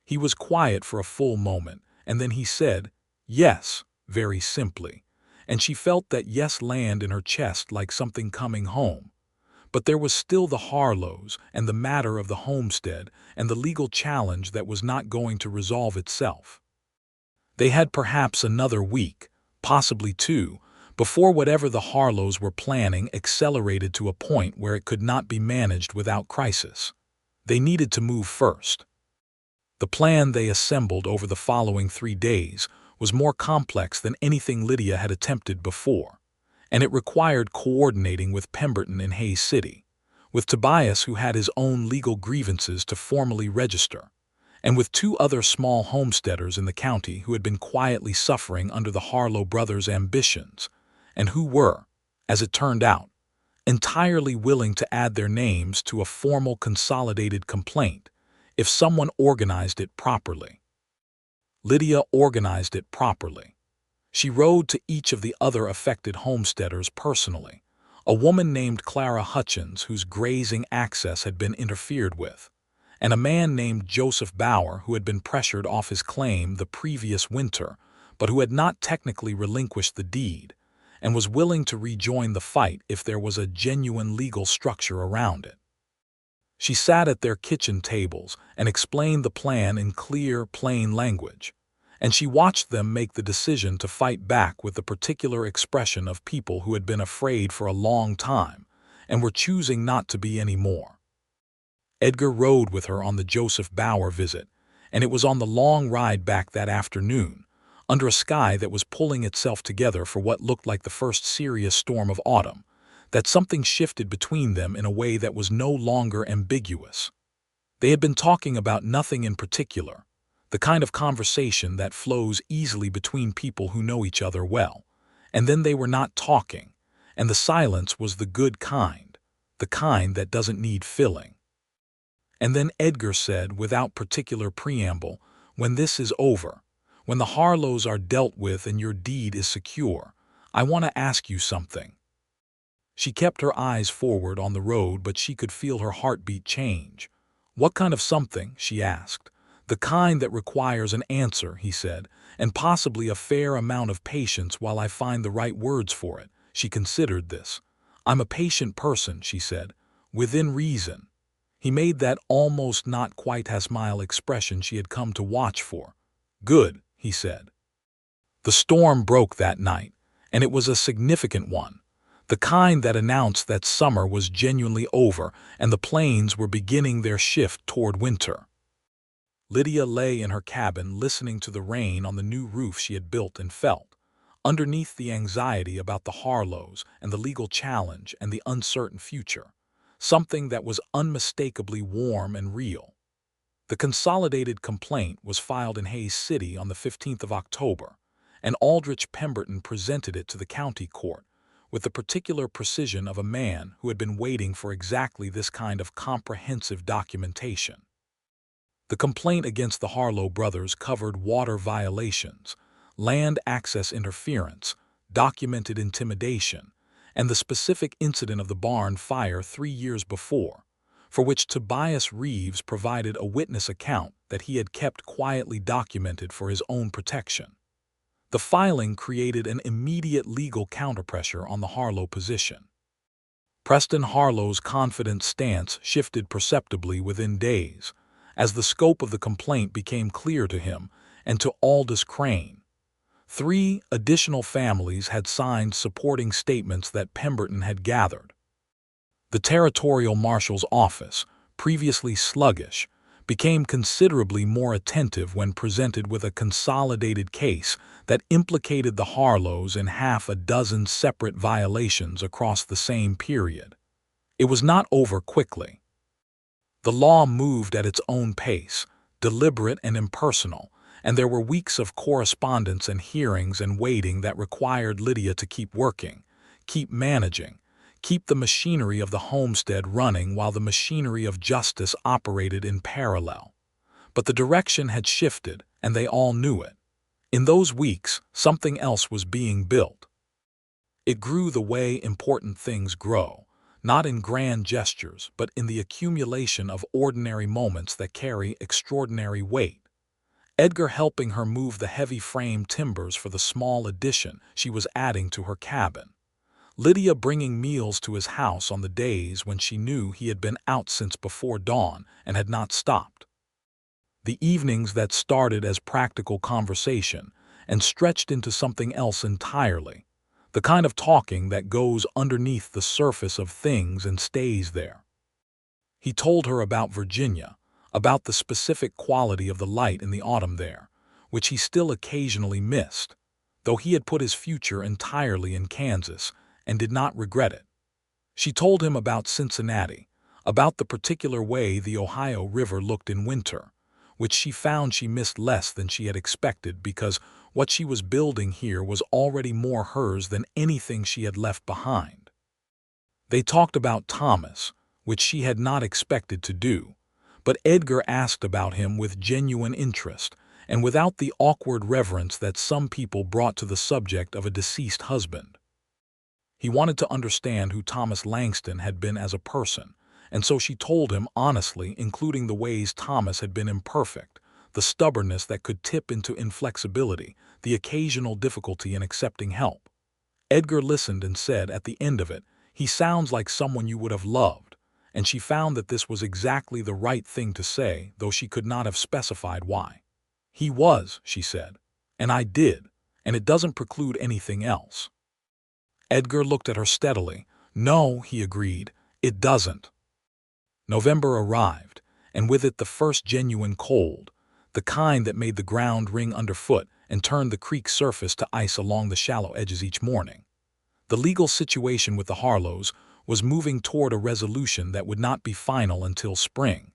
He was quiet for a full moment, and then he said, "Yes," very simply, and she felt that yes land in her chest like something coming home. But there was still the Harlows and the matter of the homestead and the legal challenge that was not going to resolve itself. They had perhaps another week, possibly 2, before whatever the Harlows were planning accelerated to a point where it could not be managed without crisis. They needed to move first. The plan they assembled over the following 3 days was more complex than anything Lydia had attempted before, and it required coordinating with Pemberton in Hayes City, with Tobias who had his own legal grievances to formally register, and with 2 other small homesteaders in the county who had been quietly suffering under the Harlow brothers' ambitions, and who were, as it turned out, entirely willing to add their names to a formal consolidated complaint if someone organized it properly. Lydia organized it properly. She rode to each of the other affected homesteaders personally, a woman named Clara Hutchins whose grazing access had been interfered with, and a man named Joseph Bauer who had been pressured off his claim the previous winter, but who had not technically relinquished the deed, and was willing to rejoin the fight if there was a genuine legal structure around it. She sat at their kitchen tables and explained the plan in clear, plain language, and she watched them make the decision to fight back with the particular expression of people who had been afraid for a long time and were choosing not to be anymore. Edgar rode with her on the Joseph Bauer visit, and it was on the long ride back that afternoon, under a sky that was pulling itself together for what looked like the first serious storm of autumn, that something shifted between them in a way that was no longer ambiguous. They had been talking about nothing in particular, the kind of conversation that flows easily between people who know each other well, and then they were not talking, and the silence was the good kind, the kind that doesn't need filling. And then Edgar said, without particular preamble, "When this is over, when the Harlows are dealt with and your deed is secure, I want to ask you something." She kept her eyes forward on the road, but she could feel her heartbeat change. "What kind of something?" she asked. "The kind that requires an answer," he said, "and possibly a fair amount of patience while I find the right words for it." She considered this. "I'm a patient person," she said, "within reason." He made that almost not quite a smile expression she had come to watch for. "Good," he said. The storm broke that night, and it was a significant one. The kind that announced that summer was genuinely over and the plains were beginning their shift toward winter. Lydia lay in her cabin listening to the rain on the new roof she had built and felt, underneath the anxiety about the Harlows and the legal challenge and the uncertain future, something that was unmistakably warm and real. The consolidated complaint was filed in Hays City on the 15th of October, and Aldrich Pemberton presented it to the county court, with the particular precision of a man who had been waiting for exactly this kind of comprehensive documentation. The complaint against the Harlow brothers covered water violations, land access interference, documented intimidation, and the specific incident of the barn fire 3 years before, for which Tobias Reeves provided a witness account that he had kept quietly documented for his own protection. The filing created an immediate legal counterpressure on the Harlow position. Preston Harlow's confident stance shifted perceptibly within days, as the scope of the complaint became clear to him and to Aldous Crane. 3 additional families had signed supporting statements that Pemberton had gathered. The Territorial Marshal's office, previously sluggish, became considerably more attentive when presented with a consolidated case that implicated the Harlows in half a dozen separate violations across the same period. It was not over quickly. The law moved at its own pace, deliberate and impersonal, and there were weeks of correspondence and hearings and waiting that required Lydia to keep working, keep managing, keep the machinery of the homestead running while the machinery of justice operated in parallel. But the direction had shifted, and they all knew it. In those weeks, something else was being built. It grew the way important things grow, not in grand gestures, but in the accumulation of ordinary moments that carry extraordinary weight. Edgar helping her move the heavy frame timbers for the small addition she was adding to her cabin. Lydia bringing meals to his house on the days when she knew he had been out since before dawn and had not stopped. The evenings that started as practical conversation and stretched into something else entirely, the kind of talking that goes underneath the surface of things and stays there. He told her about Virginia, about the specific quality of the light in the autumn there, which he still occasionally missed, though he had put his future entirely in Kansas and did not regret it. She told him about Cincinnati, about the particular way the Ohio River looked in winter, which she found she missed less than she had expected because what she was building here was already more hers than anything she had left behind. They talked about Thomas, which she had not expected to do, but Edgar asked about him with genuine interest and without the awkward reverence that some people brought to the subject of a deceased husband. He wanted to understand who Thomas Langston had been as a person, and so she told him honestly, including the ways Thomas had been imperfect, the stubbornness that could tip into inflexibility, the occasional difficulty in accepting help. Edgar listened and said at the end of it, "He sounds like someone you would have loved," and she found that this was exactly the right thing to say, though she could not have specified why. "He was," she said, "and I did, and it doesn't preclude anything else." Edgar looked at her steadily. "No," he agreed, "it doesn't." November arrived, and with it the first genuine cold, the kind that made the ground ring underfoot and turned the creek surface to ice along the shallow edges each morning. The legal situation with the Harlows was moving toward a resolution that would not be final until spring,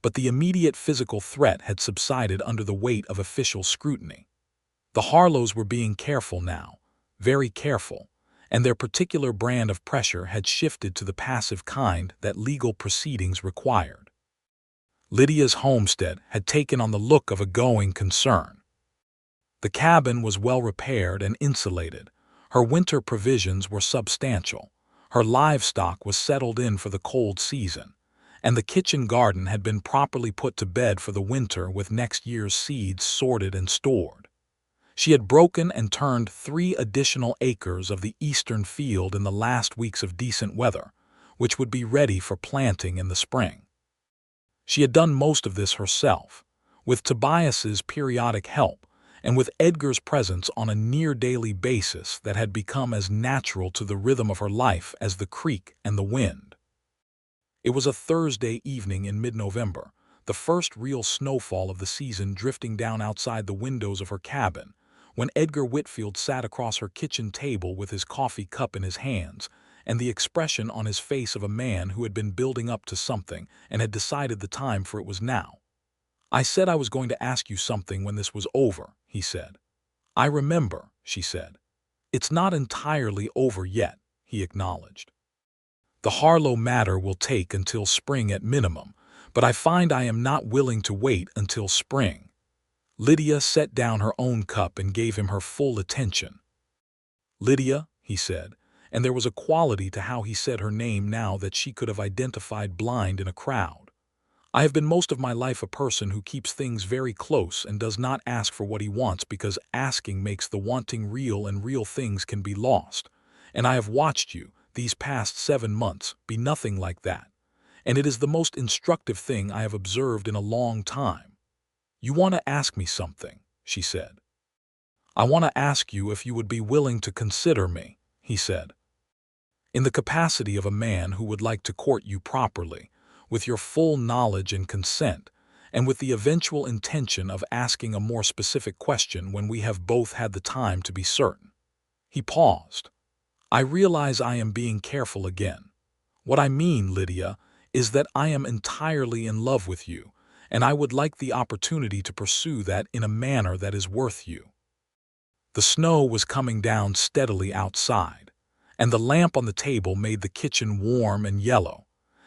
but the immediate physical threat had subsided under the weight of official scrutiny. The Harlows were being careful now, very careful, and their particular brand of pressure had shifted to the passive kind that legal proceedings required. Lydia's homestead had taken on the look of a going concern. The cabin was well repaired and insulated. Her winter provisions were substantial. Her livestock was settled in for the cold season, and the kitchen garden had been properly put to bed for the winter with next year's seeds sorted and stored. She had broken and turned 3 additional acres of the eastern field in the last weeks of decent weather, which would be ready for planting in the spring. She had done most of this herself, with Tobias's periodic help, and with Edgar's presence on a near-daily basis that had become as natural to the rhythm of her life as the creek and the wind. It was a Thursday evening in mid-November, the first real snowfall of the season drifting down outside the windows of her cabin, when Edgar Whitfield sat across her kitchen table with his coffee cup in his hands, and the expression on his face of a man who had been building up to something and had decided the time for it was now. "I said I was going to ask you something when this was over," he said. "I remember," she said. "It's not entirely over yet," he acknowledged. "The Harlow matter will take until spring at minimum, but I find I am not willing to wait until spring." Lydia set down her own cup and gave him her full attention. "Lydia," he said, and there was a quality to how he said her name now that she could have identified blind in a crowd. "I have been most of my life a person who keeps things very close and does not ask for what he wants because asking makes the wanting real and real things can be lost. And I have watched you, these past 7 months, be nothing like that. And it is the most instructive thing I have observed in a long time." "You want to ask me something," she said. "I want to ask you if you would be willing to consider me," he said. "In the capacity of a man who would like to court you properly, with your full knowledge and consent, and with the eventual intention of asking a more specific question when we have both had the time to be certain." He paused. "I realize I am being careful again. What I mean, Lydia, is that I am entirely in love with you, and I would like the opportunity to pursue that in a manner that is worth you." The snow was coming down steadily outside, and the lamp on the table made the kitchen warm and yellow,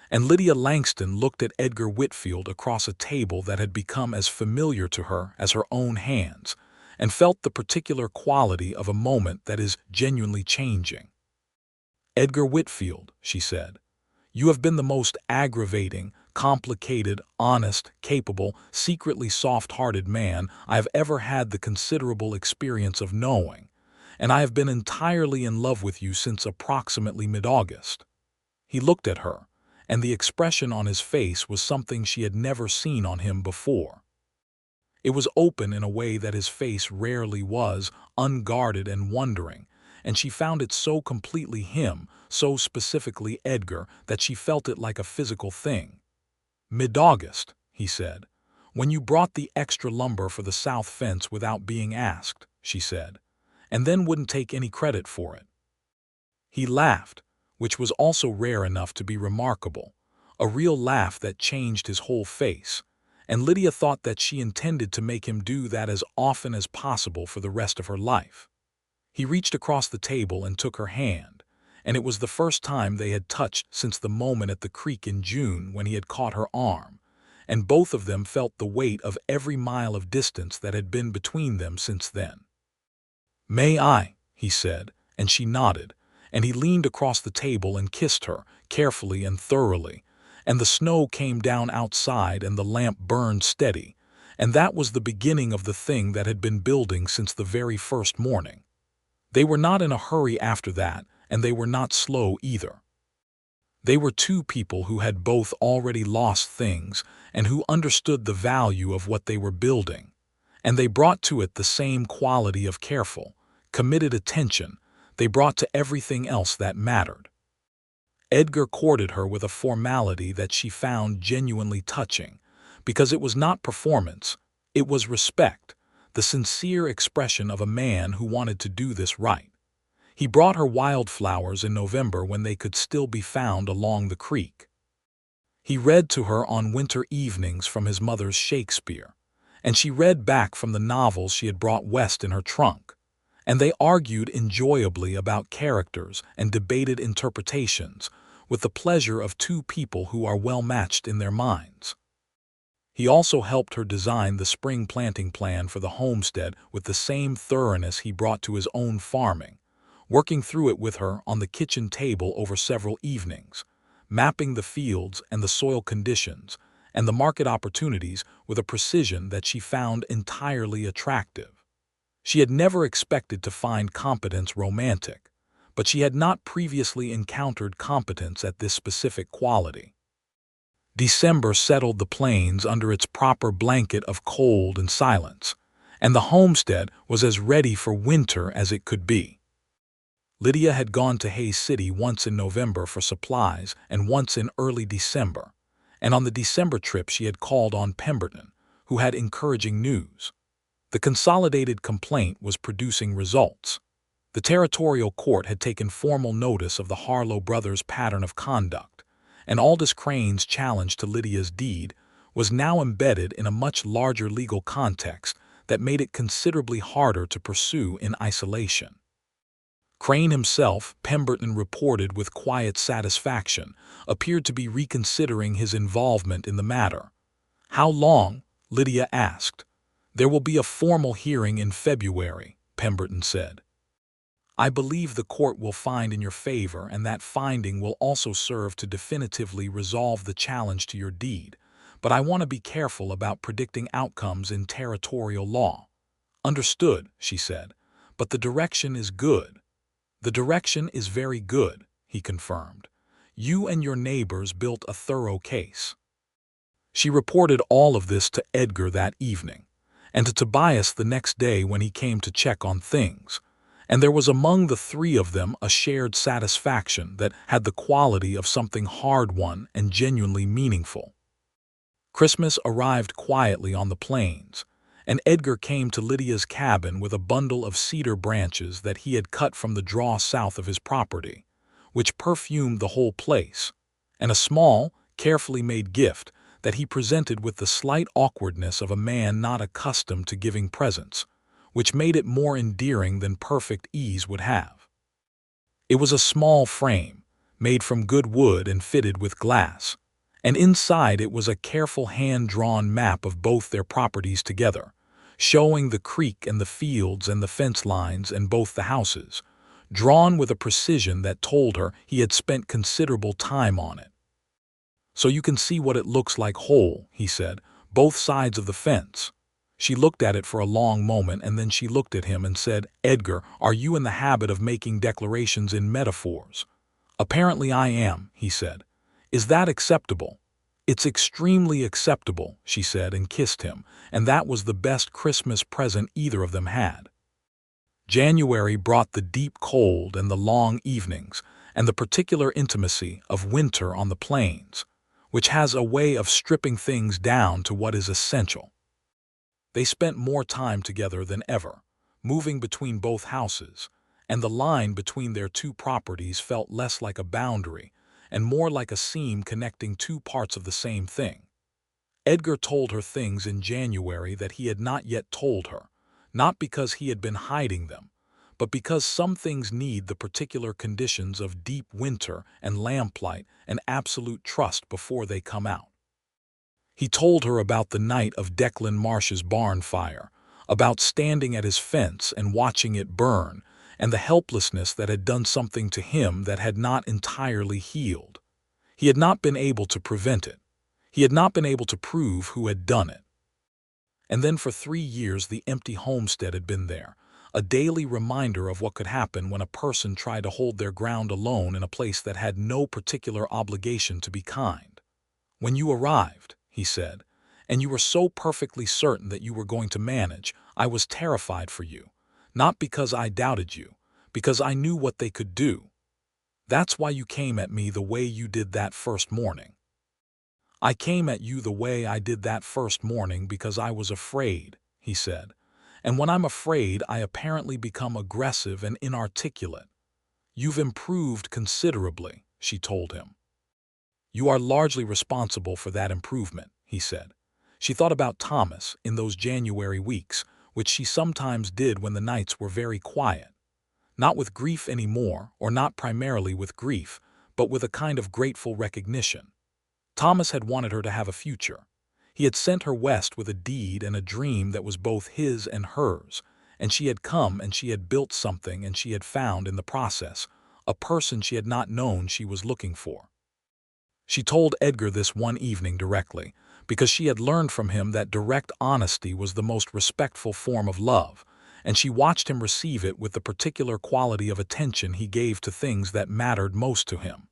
and Lydia Langston looked at Edgar Whitfield across a table that had become as familiar to her as her own hands, and felt the particular quality of a moment that is genuinely changing. "Edgar Whitfield," she said, "you have been the most aggravating, complicated, honest, capable, secretly soft-hearted man I have ever had the considerable experience of knowing, and I have been entirely in love with you since approximately mid-August." He looked at her, and the expression on his face was something she had never seen on him before. It was open in a way that his face rarely was, unguarded and wondering, and she found it so completely him, so specifically Edgar, that she felt it like a physical thing. "Mid-August," he said, "when you brought the extra lumber for the south fence without being asked," she said, "and then wouldn't take any credit for it." He laughed, which was also rare enough to be remarkable, a real laugh that changed his whole face, and Lydia thought that she intended to make him do that as often as possible for the rest of her life. He reached across the table and took her hand, and it was the first time they had touched since the moment at the creek in June when he had caught her arm, and both of them felt the weight of every mile of distance that had been between them since then. "May I?" he said, and she nodded, and he leaned across the table and kissed her, carefully and thoroughly, and the snow came down outside and the lamp burned steady, and that was the beginning of the thing that had been building since the very first morning. They were not in a hurry after that, and they were not slow either. They were two people who had both already lost things and who understood the value of what they were building, and they brought to it the same quality of careful, committed attention they brought to everything else that mattered. Edgar courted her with a formality that she found genuinely touching, because it was not performance, it was respect, the sincere expression of a man who wanted to do this right. He brought her wildflowers in November when they could still be found along the creek. He read to her on winter evenings from his mother's Shakespeare, and she read back from the novels she had brought west in her trunk, and they argued enjoyably about characters and debated interpretations, with the pleasure of two people who are well matched in their minds. He also helped her design the spring planting plan for the homestead with the same thoroughness he brought to his own farming, working through it with her on the kitchen table over several evenings, mapping the fields and the soil conditions and the market opportunities with a precision that she found entirely attractive. She had never expected to find competence romantic, but she had not previously encountered competence at this specific quality. December settled the plains under its proper blanket of cold and silence, and the homestead was as ready for winter as it could be. Lydia had gone to Hayes City once in November for supplies and once in early December, and on the December trip she had called on Pemberton, who had encouraging news. The consolidated complaint was producing results. The territorial court had taken formal notice of the Harlow brothers' pattern of conduct, and Aldous Crane's challenge to Lydia's deed was now embedded in a much larger legal context that made it considerably harder to pursue in isolation. Crane himself, Pemberton reported with quiet satisfaction, appeared to be reconsidering his involvement in the matter. "How long?" Lydia asked. "There will be a formal hearing in February," Pemberton said. "I believe the court will find in your favor, and that finding will also serve to definitively resolve the challenge to your deed, but I want to be careful about predicting outcomes in territorial law." "Understood," she said, "but the direction is good." "The direction is very good," he confirmed. "You and your neighbors built a thorough case." She reported all of this to Edgar that evening, and to Tobias the next day when he came to check on things, and there was among the three of them a shared satisfaction that had the quality of something hard-won and genuinely meaningful. Christmas arrived quietly on the plains, and Edgar came to Lydia's cabin with a bundle of cedar branches that he had cut from the draw south of his property, which perfumed the whole place, and a small, carefully made gift that he presented with the slight awkwardness of a man not accustomed to giving presents, which made it more endearing than perfect ease would have. It was a small frame, made from good wood and fitted with glass, and inside it was a careful hand-drawn map of both their properties together, showing the creek and the fields and the fence lines and both the houses, drawn with a precision that told her he had spent considerable time on it. "So you can see what it looks like whole," he said, "both sides of the fence." She looked at it for a long moment, and then she looked at him and said, "Edgar, are you in the habit of making declarations in metaphors?" "Apparently I am," he said. "Is that acceptable?" "It's extremely acceptable," she said, and kissed him, and that was the best Christmas present either of them had. January brought the deep cold and the long evenings, and the particular intimacy of winter on the plains, which has a way of stripping things down to what is essential. They spent more time together than ever, moving between both houses, and the line between their two properties felt less like a boundary and more like a seam connecting two parts of the same thing. Edgar told her things in January that he had not yet told her, not because he had been hiding them, but because some things need the particular conditions of deep winter and lamplight and absolute trust before they come out. He told her about the night of Declan Marsh's barn fire, about standing at his fence and watching it burn, and the helplessness that had done something to him that had not entirely healed. He had not been able to prevent it. He had not been able to prove who had done it. And then for 3 years the empty homestead had been there, a daily reminder of what could happen when a person tried to hold their ground alone in a place that had no particular obligation to be kind. "When you arrived," he said, "and you were so perfectly certain that you were going to manage, I was terrified for you. Not because I doubted you, because I knew what they could do. That's why you came at me the way you did that first morning." "I came at you the way I did that first morning because I was afraid," he said. "And when I'm afraid, I apparently become aggressive and inarticulate." "You've improved considerably," she told him. "You are largely responsible for that improvement," he said. She thought about Thomas in those January weeks, which she sometimes did when the nights were very quiet. Not with grief anymore, or not primarily with grief, but with a kind of grateful recognition. Thomas had wanted her to have a future. He had sent her west with a deed and a dream that was both his and hers, and she had come and she had built something, and she had found in the process a person she had not known she was looking for. She told Edgar this one evening directly, because she had learned from him that direct honesty was the most respectful form of love, and she watched him receive it with the particular quality of attention he gave to things that mattered most to him.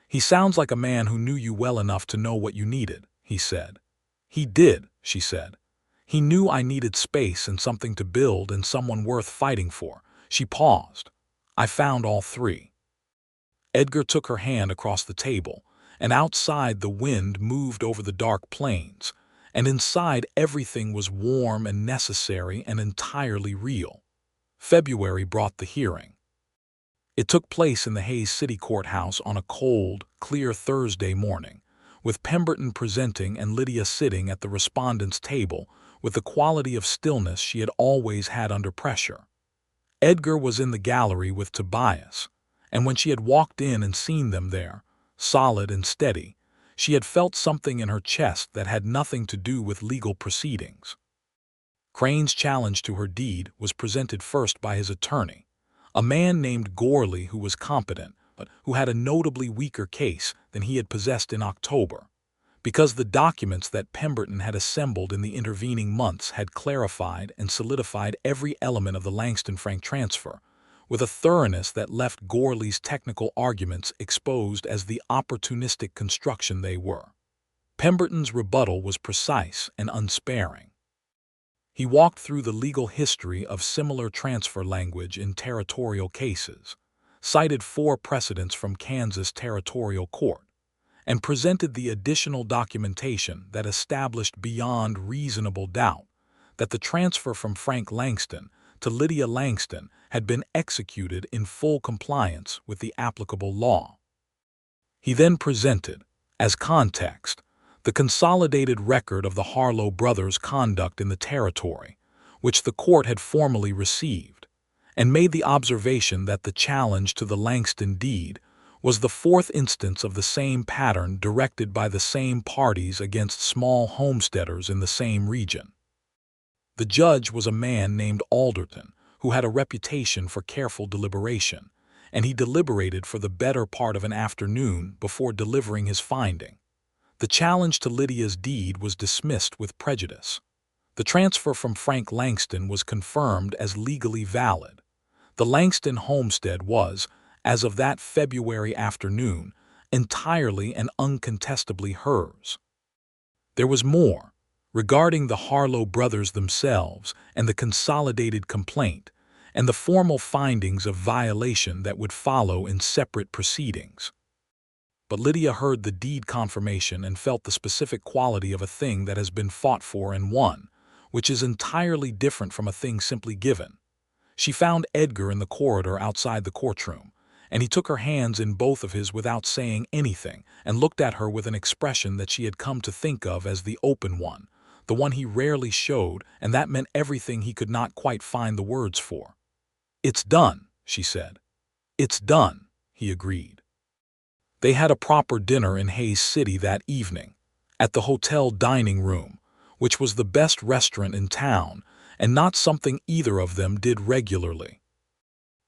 "He sounds like a man who knew you well enough to know what you needed," he said. "He did," she said. "He knew I needed space and something to build and someone worth fighting for." She paused. "I found all three." Edgar took her hand across the table, and outside the wind moved over the dark plains, and inside everything was warm and necessary and entirely real. February brought the hearing. It took place in the Hayes City Courthouse on a cold, clear Thursday morning, with Pemberton presenting and Lydia sitting at the respondent's table with the quality of stillness she had always had under pressure. Edgar was in the gallery with Tobias, and when she had walked in and seen them there, solid and steady, she had felt something in her chest that had nothing to do with legal proceedings. Crane's challenge to her deed was presented first by his attorney, a man named Gorley who was competent, but who had a notably weaker case than he had possessed in October, because the documents that Pemberton had assembled in the intervening months had clarified and solidified every element of the Langston-Frank transfer, with a thoroughness that left Gorley's technical arguments exposed as the opportunistic construction they were. Pemberton's rebuttal was precise and unsparing. He walked through the legal history of similar transfer language in territorial cases, cited 4 precedents from Kansas Territorial Court, and presented the additional documentation that established beyond reasonable doubt that the transfer from Frank Langston to Lydia Langston had been executed in full compliance with the applicable law. He then presented, as context, the consolidated record of the Harlow brothers' conduct in the territory, which the court had formally received, and made the observation that the challenge to the Langston deed was the 4th instance of the same pattern directed by the same parties against small homesteaders in the same region. The judge was a man named Alderton, who had a reputation for careful deliberation, and he deliberated for the better part of an afternoon before delivering his finding. The challenge to Lydia's deed was dismissed with prejudice. The transfer from Frank Langston was confirmed as legally valid. The Langston homestead was, as of that February afternoon, entirely and uncontestably hers. There was more, regarding the Harlow brothers themselves and the consolidated complaint, and the formal findings of violation that would follow in separate proceedings. But Lydia heard the deed confirmation and felt the specific quality of a thing that has been fought for and won, which is entirely different from a thing simply given. She found Edgar in the corridor outside the courtroom, and he took her hands in both of his without saying anything and looked at her with an expression that she had come to think of as the open one, the one he rarely showed, and that meant everything he could not quite find the words for. "It's done," she said. "It's done," he agreed. They had a proper dinner in Hayes City that evening, at the hotel dining room, which was the best restaurant in town, and not something either of them did regularly.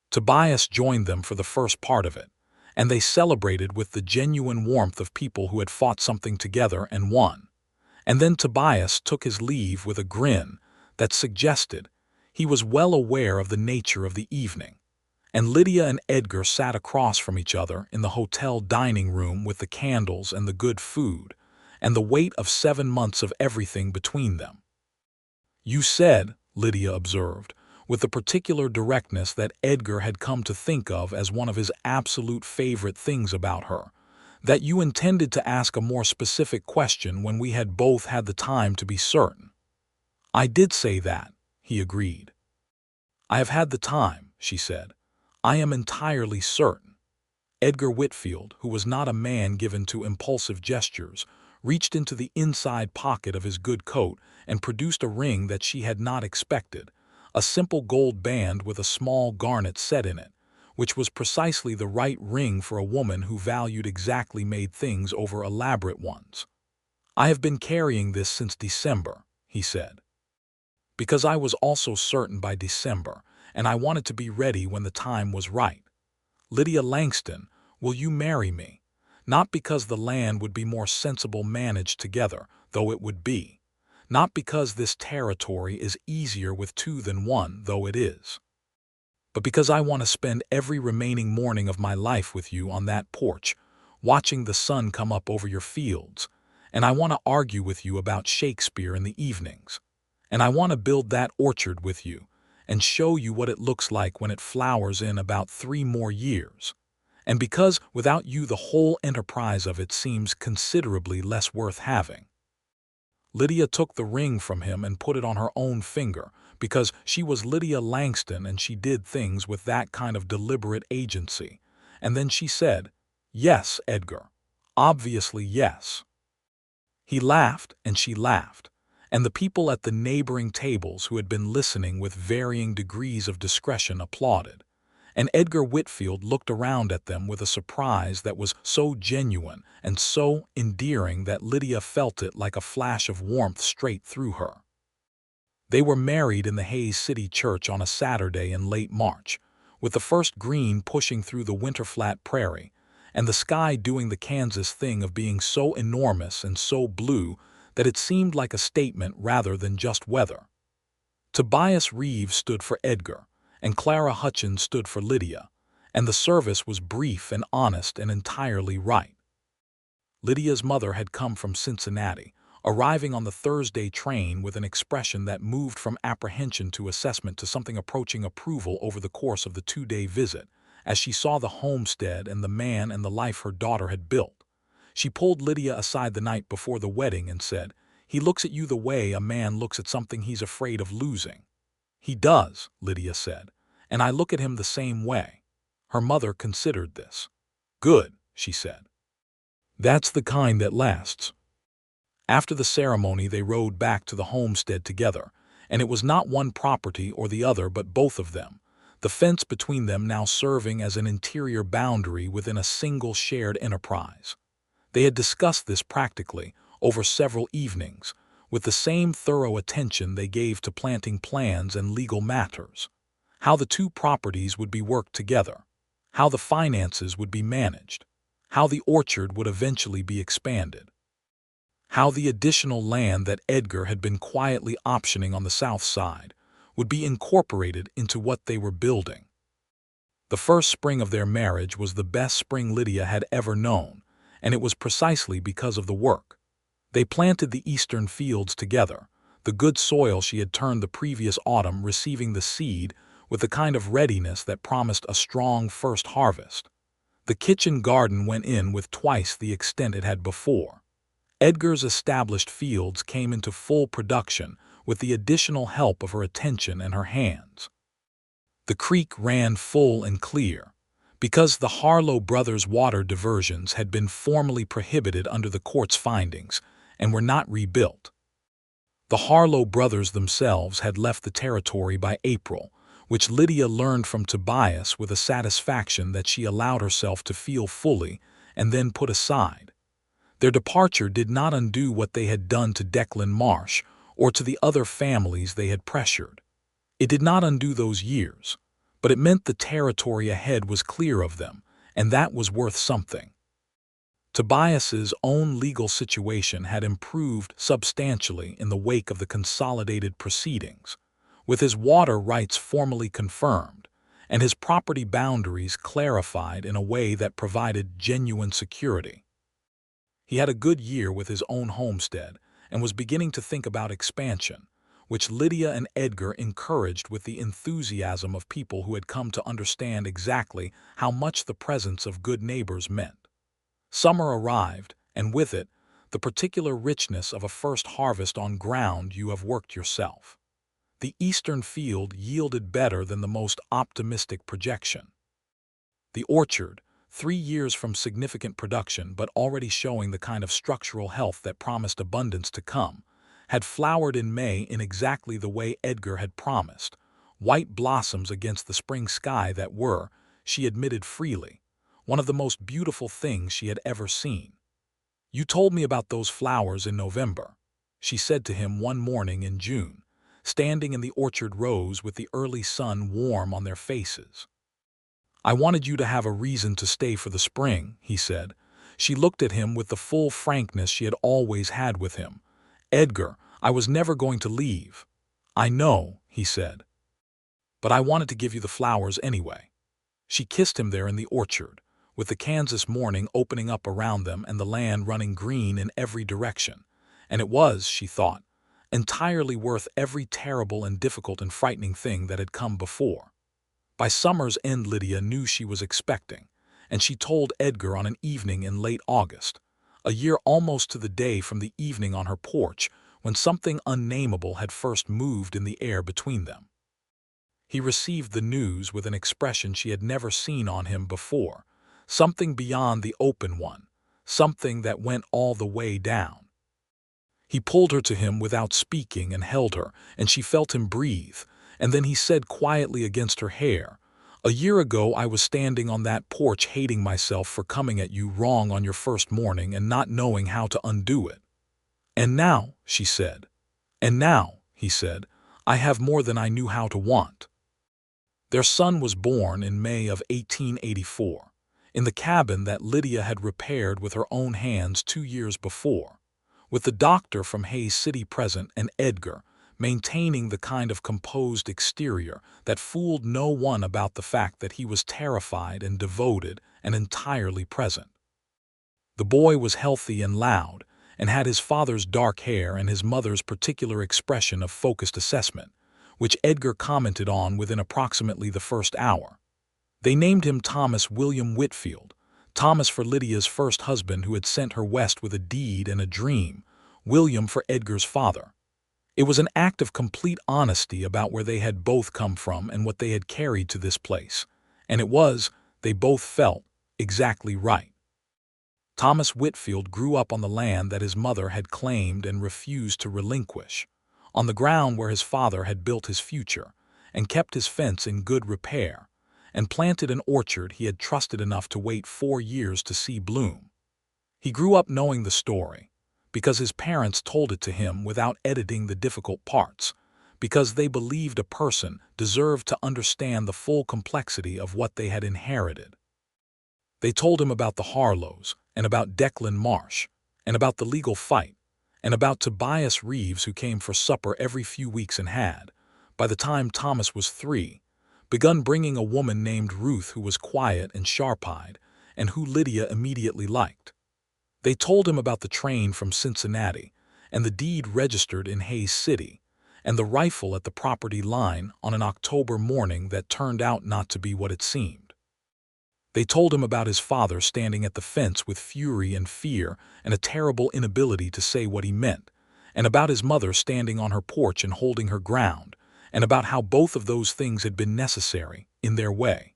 Tobias joined them for the first part of it, and they celebrated with the genuine warmth of people who had fought something together and won. And then Tobias took his leave with a grin that suggested he was well aware of the nature of the evening, and Lydia and Edgar sat across from each other in the hotel dining room with the candles and the good food, and the weight of 7 months of everything between them. "You said," Lydia observed, with the particular directness that Edgar had come to think of as one of his absolute favorite things about her, "that you intended to ask a more specific question when we had both had the time to be certain." "I did say that," he agreed. "I have had the time," she said. "I am entirely certain." Edgar Whitfield, who was not a man given to impulsive gestures, reached into the inside pocket of his good coat and produced a ring that she had not expected, a simple gold band with a small garnet set in it, which was precisely the right ring for a woman who valued exactly made things over elaborate ones. "I have been carrying this since December," he said. Because I was also certain by December, and I wanted to be ready when the time was right. Lydia Langston, will you marry me? Not because the land would be more sensible managed together, though it would be. Not because this territory is easier with two than one, though it is. But because I want to spend every remaining morning of my life with you on that porch, watching the sun come up over your fields, and I want to argue with you about Shakespeare in the evenings. And I want to build that orchard with you, and show you what it looks like when it flowers in about 3 more years. And because without you the whole enterprise of it seems considerably less worth having. Lydia took the ring from him and put it on her own finger, because she was Lydia Langston and she did things with that kind of deliberate agency. And then she said, "Yes, Edgar. Obviously yes." He laughed and she laughed, and the people at the neighboring tables who had been listening with varying degrees of discretion applauded. And Edgar Whitfield looked around at them with a surprise that was so genuine and so endearing that Lydia felt it like a flash of warmth straight through her. They were married in the Hayes City Church on a Saturday in late March, with the first green pushing through the winter-flat prairie, and the sky doing the Kansas thing of being so enormous and so blue that it seemed like a statement rather than just weather. Tobias Reeves stood for Edgar, and Clara Hutchins stood for Lydia, and the service was brief and honest and entirely right. Lydia's mother had come from Cincinnati, arriving on the Thursday train with an expression that moved from apprehension to assessment to something approaching approval over the course of the 2-day visit, as she saw the homestead and the man and the life her daughter had built. She pulled Lydia aside the night before the wedding and said, "He looks at you the way a man looks at something he's afraid of losing." "He does," Lydia said, "and I look at him the same way." Her mother considered this. "Good," she said. "That's the kind that lasts." After the ceremony they rode back to the homestead together, and it was not one property or the other but both of them, the fence between them now serving as an interior boundary within a single shared enterprise. They had discussed this practically over several evenings, with the same thorough attention they gave to planting plans and legal matters. How the two properties would be worked together, how the finances would be managed, how the orchard would eventually be expanded, how the additional land that Edgar had been quietly optioning on the south side would be incorporated into what they were building. The first spring of their marriage was the best spring Lydia had ever known, and it was precisely because of the work. They planted the eastern fields together, the good soil she had turned the previous autumn receiving the seed with the kind of readiness that promised a strong first harvest. The kitchen garden went in with twice the extent it had before. Edgar's established fields came into full production with the additional help of her attention and her hands. The creek ran full and clear, because the Harlow brothers' water diversions had been formally prohibited under the court's findings and were not rebuilt. The Harlow brothers themselves had left the territory by April, which Lydia learned from Tobias with a satisfaction that she allowed herself to feel fully and then put aside. Their departure did not undo what they had done to Declan Marsh or to the other families they had pressured. It did not undo those years, but it meant the territory ahead was clear of them, and that was worth something. Tobias's own legal situation had improved substantially in the wake of the consolidated proceedings, with his water rights formally confirmed, and his property boundaries clarified in a way that provided genuine security. He had a good year with his own homestead and was beginning to think about expansion, which Lydia and Edgar encouraged with the enthusiasm of people who had come to understand exactly how much the presence of good neighbors meant. Summer arrived, and with it, the particular richness of a first harvest on ground you have worked yourself. The eastern field yielded better than the most optimistic projection. The orchard, 3 years from significant production but already showing the kind of structural health that promised abundance to come, had flowered in May in exactly the way Edgar had promised, white blossoms against the spring sky that were, she admitted freely, one of the most beautiful things she had ever seen. "You told me about those flowers in November," she said to him one morning in June, standing in the orchard rows with the early sun warm on their faces. "I wanted you to have a reason to stay for the spring," he said. She looked at him with the full frankness she had always had with him. "Edgar, I was never going to leave." "I know," he said. "But I wanted to give you the flowers anyway." She kissed him there in the orchard, with the Kansas morning opening up around them and the land running green in every direction. And it was, she thought, entirely worth every terrible and difficult and frightening thing that had come before. By summer's end Lydia knew she was expecting, and she told Edgar on an evening in late August, a year almost to the day from the evening on her porch when something unnameable had first moved in the air between them. He received the news with an expression she had never seen on him before, something beyond the open one, something that went all the way down. He pulled her to him without speaking and held her, and she felt him breathe, and then he said quietly against her hair, "A year ago I was standing on that porch hating myself for coming at you wrong on your first morning and not knowing how to undo it. And now," she said. "And now," he said, "I have more than I knew how to want." Their son was born in May of 1884, in the cabin that Lydia had repaired with her own hands 2 years before, with the doctor from Hayes City present and Edgar maintaining the kind of composed exterior that fooled no one about the fact that he was terrified and devoted and entirely present. The boy was healthy and loud, and had his father's dark hair and his mother's particular expression of focused assessment, which Edgar commented on within approximately the first hour. They named him Thomas William Whitfield, Thomas for Lydia's first husband who had sent her west with a deed and a dream, William for Edgar's father. It was an act of complete honesty about where they had both come from and what they had carried to this place, and it was, they both felt, exactly right. Thomas Whitfield grew up on the land that his mother had claimed and refused to relinquish, on the ground where his father had built his future, and kept his fence in good repair, and planted an orchard he had trusted enough to wait 4 years to see bloom. He grew up knowing the story, because his parents told it to him without editing the difficult parts, because they believed a person deserved to understand the full complexity of what they had inherited. They told him about the Harlows, and about Declan Marsh, and about the legal fight, and about Tobias Reeves who came for supper every few weeks and had, by the time Thomas was 3, begun bringing a woman named Ruth who was quiet and sharp-eyed, and who Lydia immediately liked. They told him about the train from Cincinnati, and the deed registered in Hayes City, and the rifle at the property line on an October morning that turned out not to be what it seemed. They told him about his father standing at the fence with fury and fear and a terrible inability to say what he meant, and about his mother standing on her porch and holding her ground, and about how both of those things had been necessary, in their way.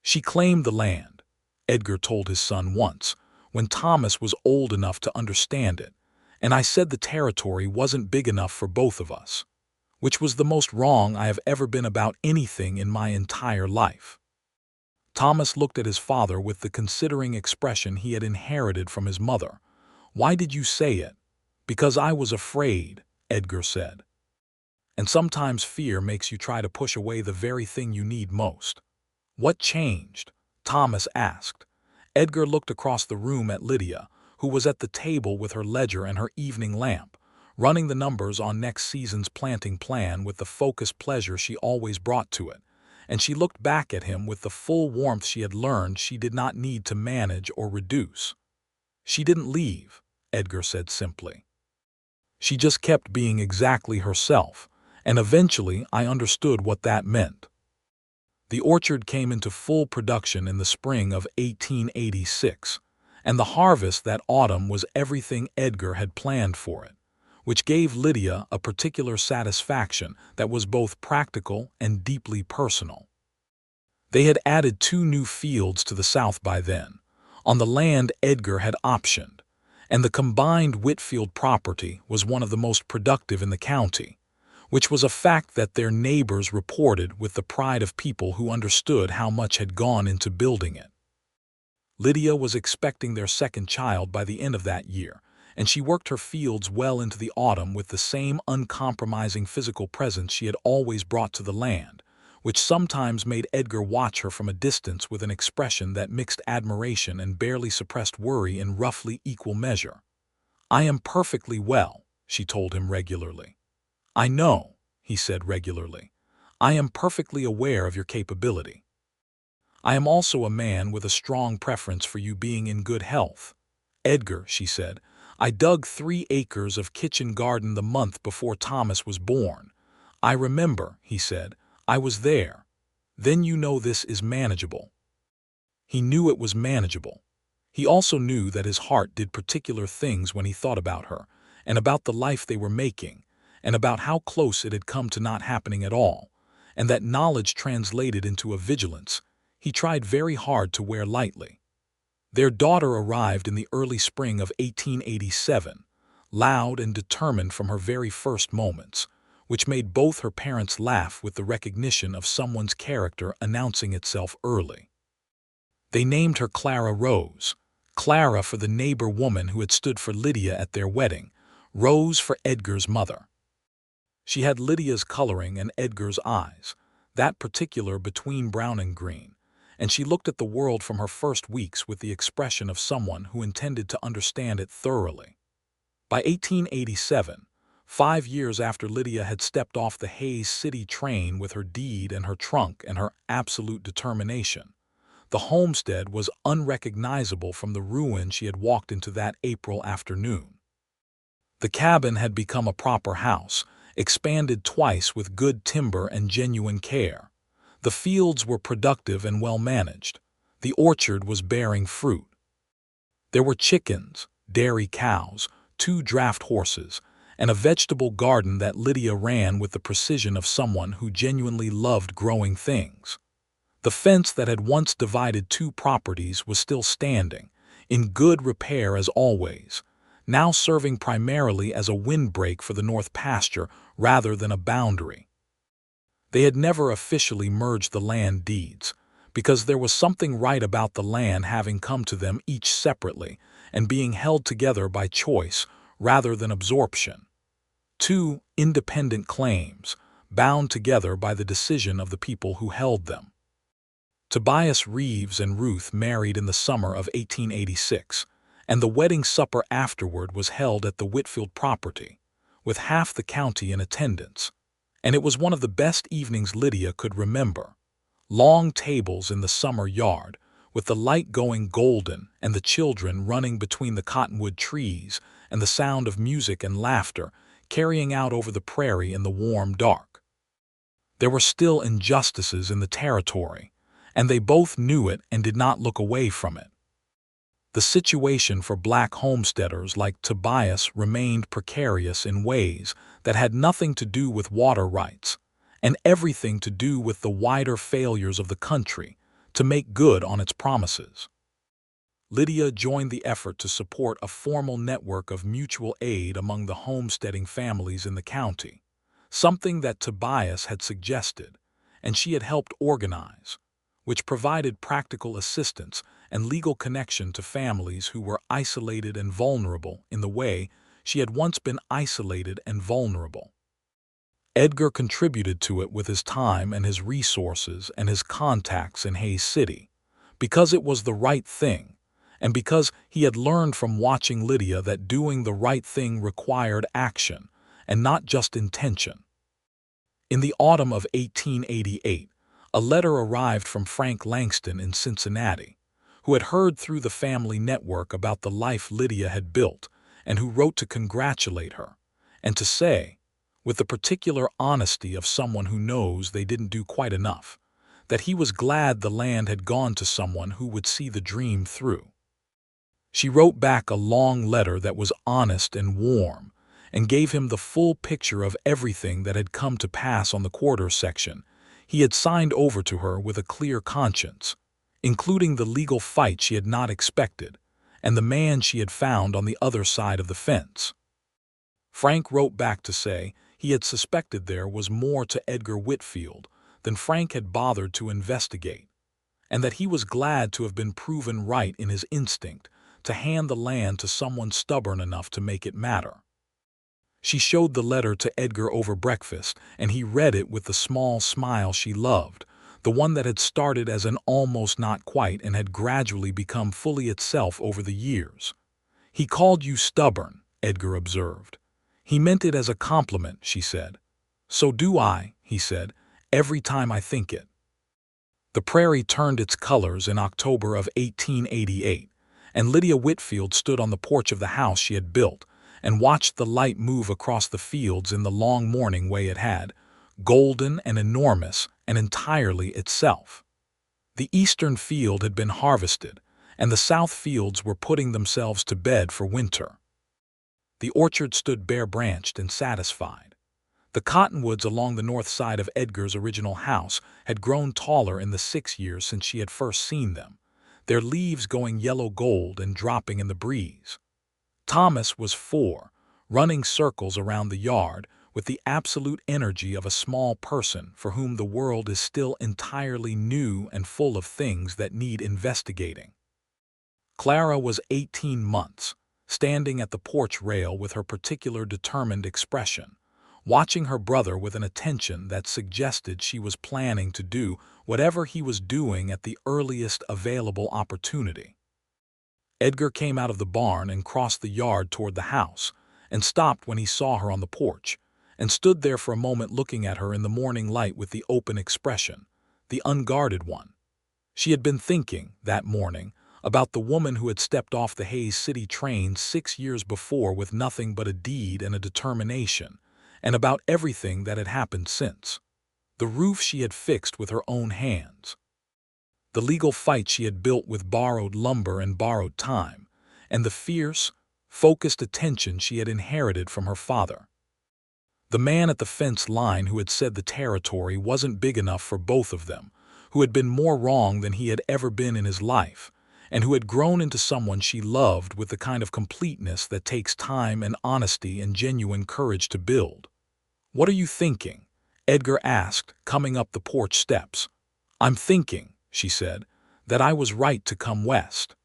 She claimed the land, Edgar told his son once, when Thomas was old enough to understand it, and I said the territory wasn't big enough for both of us, which was the most wrong I have ever been about anything in my entire life. Thomas looked at his father with the considering expression he had inherited from his mother. "Why did you say it?" "Because I was afraid," Edgar said. "And sometimes fear makes you try to push away the very thing you need most." "What changed?" Thomas asked. Edgar looked across the room at Lydia, who was at the table with her ledger and her evening lamp, running the numbers on next season's planting plan with the focused pleasure she always brought to it, and she looked back at him with the full warmth she had learned she did not need to manage or reduce. "She didn't leave," Edgar said simply. "She just kept being exactly herself, and eventually I understood what that meant." The orchard came into full production in the spring of 1886, and the harvest that autumn was everything Edgar had planned for it, which gave Lydia a particular satisfaction that was both practical and deeply personal. They had added 2 new fields to the south by then, on the land Edgar had optioned, and the combined Whitfield property was one of the most productive in the county, which was a fact that their neighbors reported with the pride of people who understood how much had gone into building it. Lydia was expecting their second child by the end of that year, and she worked her fields well into the autumn with the same uncompromising physical presence she had always brought to the land, which sometimes made Edgar watch her from a distance with an expression that mixed admiration and barely suppressed worry in roughly equal measure. "I am perfectly well," she told him regularly. "I know," he said regularly. "I am perfectly aware of your capability. I am also a man with a strong preference for you being in good health. Edgar," she said, "I dug 3 acres of kitchen garden the month before Thomas was born. I remember," he said, "I was there. Then you know this is manageable." He knew it was manageable. He also knew that his heart did particular things when he thought about her, and about the life they were making, and about how close it had come to not happening at all, and that knowledge translated into a vigilance he tried very hard to wear lightly. Their daughter arrived in the early spring of 1887, loud and determined from her very first moments, which made both her parents laugh with the recognition of someone's character announcing itself early. They named her Clara Rose, Clara for the neighbor woman who had stood for Lydia at their wedding, Rose for Edgar's mother. She had Lydia's coloring and Edgar's eyes, that particular between brown and green, and she looked at the world from her first weeks with the expression of someone who intended to understand it thoroughly. By 1887, 5 years after Lydia had stepped off the Hayes City train with her deed and her trunk and her absolute determination, the homestead was unrecognizable from the ruin she had walked into that April afternoon. The cabin had become a proper house, expanded twice with good timber and genuine care. The fields were productive and well managed. The orchard was bearing fruit. There were chickens, dairy cows, 2 draft horses, and a vegetable garden that Lydia ran with the precision of someone who genuinely loved growing things. The fence that had once divided 2 properties was still standing, in good repair as always, now serving primarily as a windbreak for the north pasture rather than a boundary. They had never officially merged the land deeds, because there was something right about the land having come to them each separately and being held together by choice rather than absorption. 2 independent claims, bound together by the decision of the people who held them. Tobias Reeves and Ruth married in the summer of 1886, and the wedding supper afterward was held at the Whitfield property, with half the county in attendance. And it was one of the best evenings Lydia could remember. Long tables in the summer yard, with the light going golden and the children running between the cottonwood trees and the sound of music and laughter carrying out over the prairie in the warm dark. There were still injustices in the territory, and they both knew it and did not look away from it. The situation for black homesteaders like Tobias remained precarious in ways that had nothing to do with water rights, and everything to do with the wider failures of the country to make good on its promises. Lydia joined the effort to support a formal network of mutual aid among the homesteading families in the county, something that Tobias had suggested, and she had helped organize, which provided practical assistance and legal connection to families who were isolated and vulnerable in the way she had once been isolated and vulnerable. Edgar contributed to it with his time and his resources and his contacts in Hayes City, because it was the right thing, and because he had learned from watching Lydia that doing the right thing required action and not just intention. In the autumn of 1888, a letter arrived from Frank Langston in Cincinnati, who had heard through the family network about the life Lydia had built, and who wrote to congratulate her, and to say, with the particular honesty of someone who knows they didn't do quite enough, that he was glad the land had gone to someone who would see the dream through. She wrote back a long letter that was honest and warm, and gave him the full picture of everything that had come to pass on the quarter section he had signed over to her with a clear conscience, including the legal fight she had not expected, and the man she had found on the other side of the fence. Frank wrote back to say he had suspected there was more to Edgar Whitfield than Frank had bothered to investigate, and that he was glad to have been proven right in his instinct to hand the land to someone stubborn enough to make it matter. She showed the letter to Edgar over breakfast, and he read it with the small smile she loved, the one that had started as an almost not quite and had gradually become fully itself over the years. "He called you stubborn," Edgar observed. "He meant it as a compliment," she said. "So do I," he said, "every time I think it." The prairie turned its colors in October of 1888, and Lydia Whitfield stood on the porch of the house she had built and watched the light move across the fields in the long morning way it had, golden and enormous and entirely itself. The eastern field had been harvested, and the south fields were putting themselves to bed for winter. The orchard stood bare-branched and satisfied. The cottonwoods along the north side of Edgar's original house had grown taller in the 6 years since she had first seen them, their leaves going yellow-gold and dropping in the breeze. Thomas was 4, running circles around the yard with the absolute energy of a small person for whom the world is still entirely new and full of things that need investigating. Clara was 18 months, standing at the porch rail with her particular determined expression, watching her brother with an attention that suggested she was planning to do whatever he was doing at the earliest available opportunity. Edgar came out of the barn and crossed the yard toward the house, and stopped when he saw her on the porch, and stood there for a moment looking at her in the morning light with the open expression, the unguarded one. She had been thinking, that morning, about the woman who had stepped off the Hayes City train 6 years before with nothing but a deed and a determination, and about everything that had happened since. The roof she had fixed with her own hands, the legal fight she had built with borrowed lumber and borrowed time, and the fierce, focused attention she had inherited from her father. The man at the fence line who had said the territory wasn't big enough for both of them, who had been more wrong than he had ever been in his life, and who had grown into someone she loved with the kind of completeness that takes time and honesty and genuine courage to build. "What are you thinking?" Edgar asked, coming up the porch steps. "I'm thinking," she said, "that I was right to come west."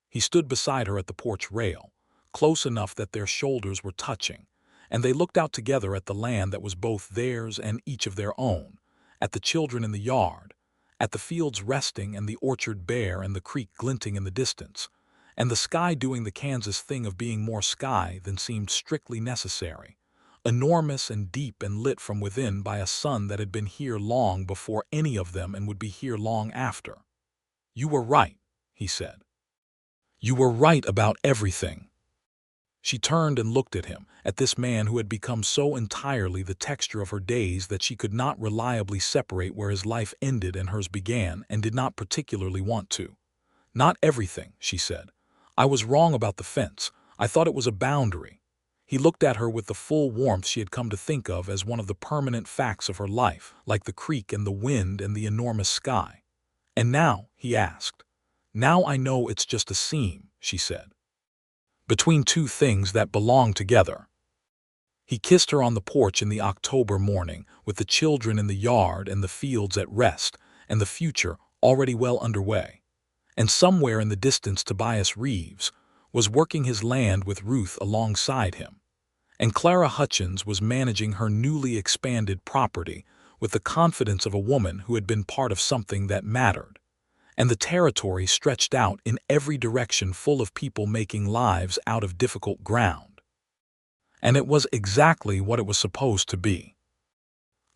He stood beside her at the porch rail, close enough that their shoulders were touching, and they looked out together at the land that was both theirs and each of their own, at the children in the yard, at the fields resting and the orchard bare and the creek glinting in the distance, and the sky doing the Kansas thing of being more sky than seemed strictly necessary, enormous and deep and lit from within by a sun that had been here long before any of them and would be here long after. "You were right," he said. "You were right about everything." She turned and looked at him, at this man who had become so entirely the texture of her days that she could not reliably separate where his life ended and hers began, and did not particularly want to. "Not everything," she said. "I was wrong about the fence. I thought it was a boundary." He looked at her with the full warmth she had come to think of as one of the permanent facts of her life, like the creek and the wind and the enormous sky. "And now?" he asked. "Now I know it's just a seam," she said, "between two things that belong together." He kissed her on the porch in the October morning, with the children in the yard and the fields at rest, and the future already well underway. And somewhere in the distance Tobias Reeves was working his land with Ruth alongside him, and Clara Hutchins was managing her newly expanded property with the confidence of a woman who had been part of something that mattered, and the territory stretched out in every direction full of people making lives out of difficult ground. And it was exactly what it was supposed to be.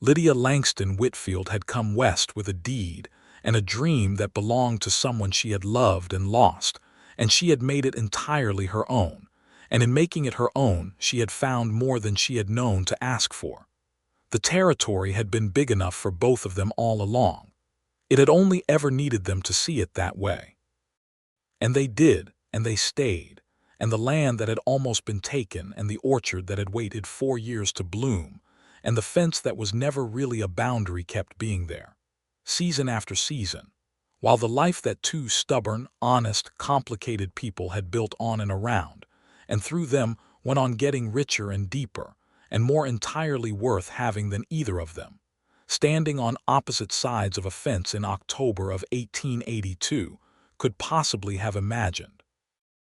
Lydia Langston Whitfield had come west with a deed and a dream that belonged to someone she had loved and lost, and she had made it entirely her own, and in making it her own she had found more than she had known to ask for. The territory had been big enough for both of them all along. It had only ever needed them to see it that way. And they did, and they stayed, and the land that had almost been taken, and the orchard that had waited 4 years to bloom, and the fence that was never really a boundary kept being there, season after season, while the life that two stubborn, honest, complicated people had built on and around, and through them went on getting richer and deeper, and more entirely worth having than either of them, standing on opposite sides of a fence in October of 1882, could possibly have imagined.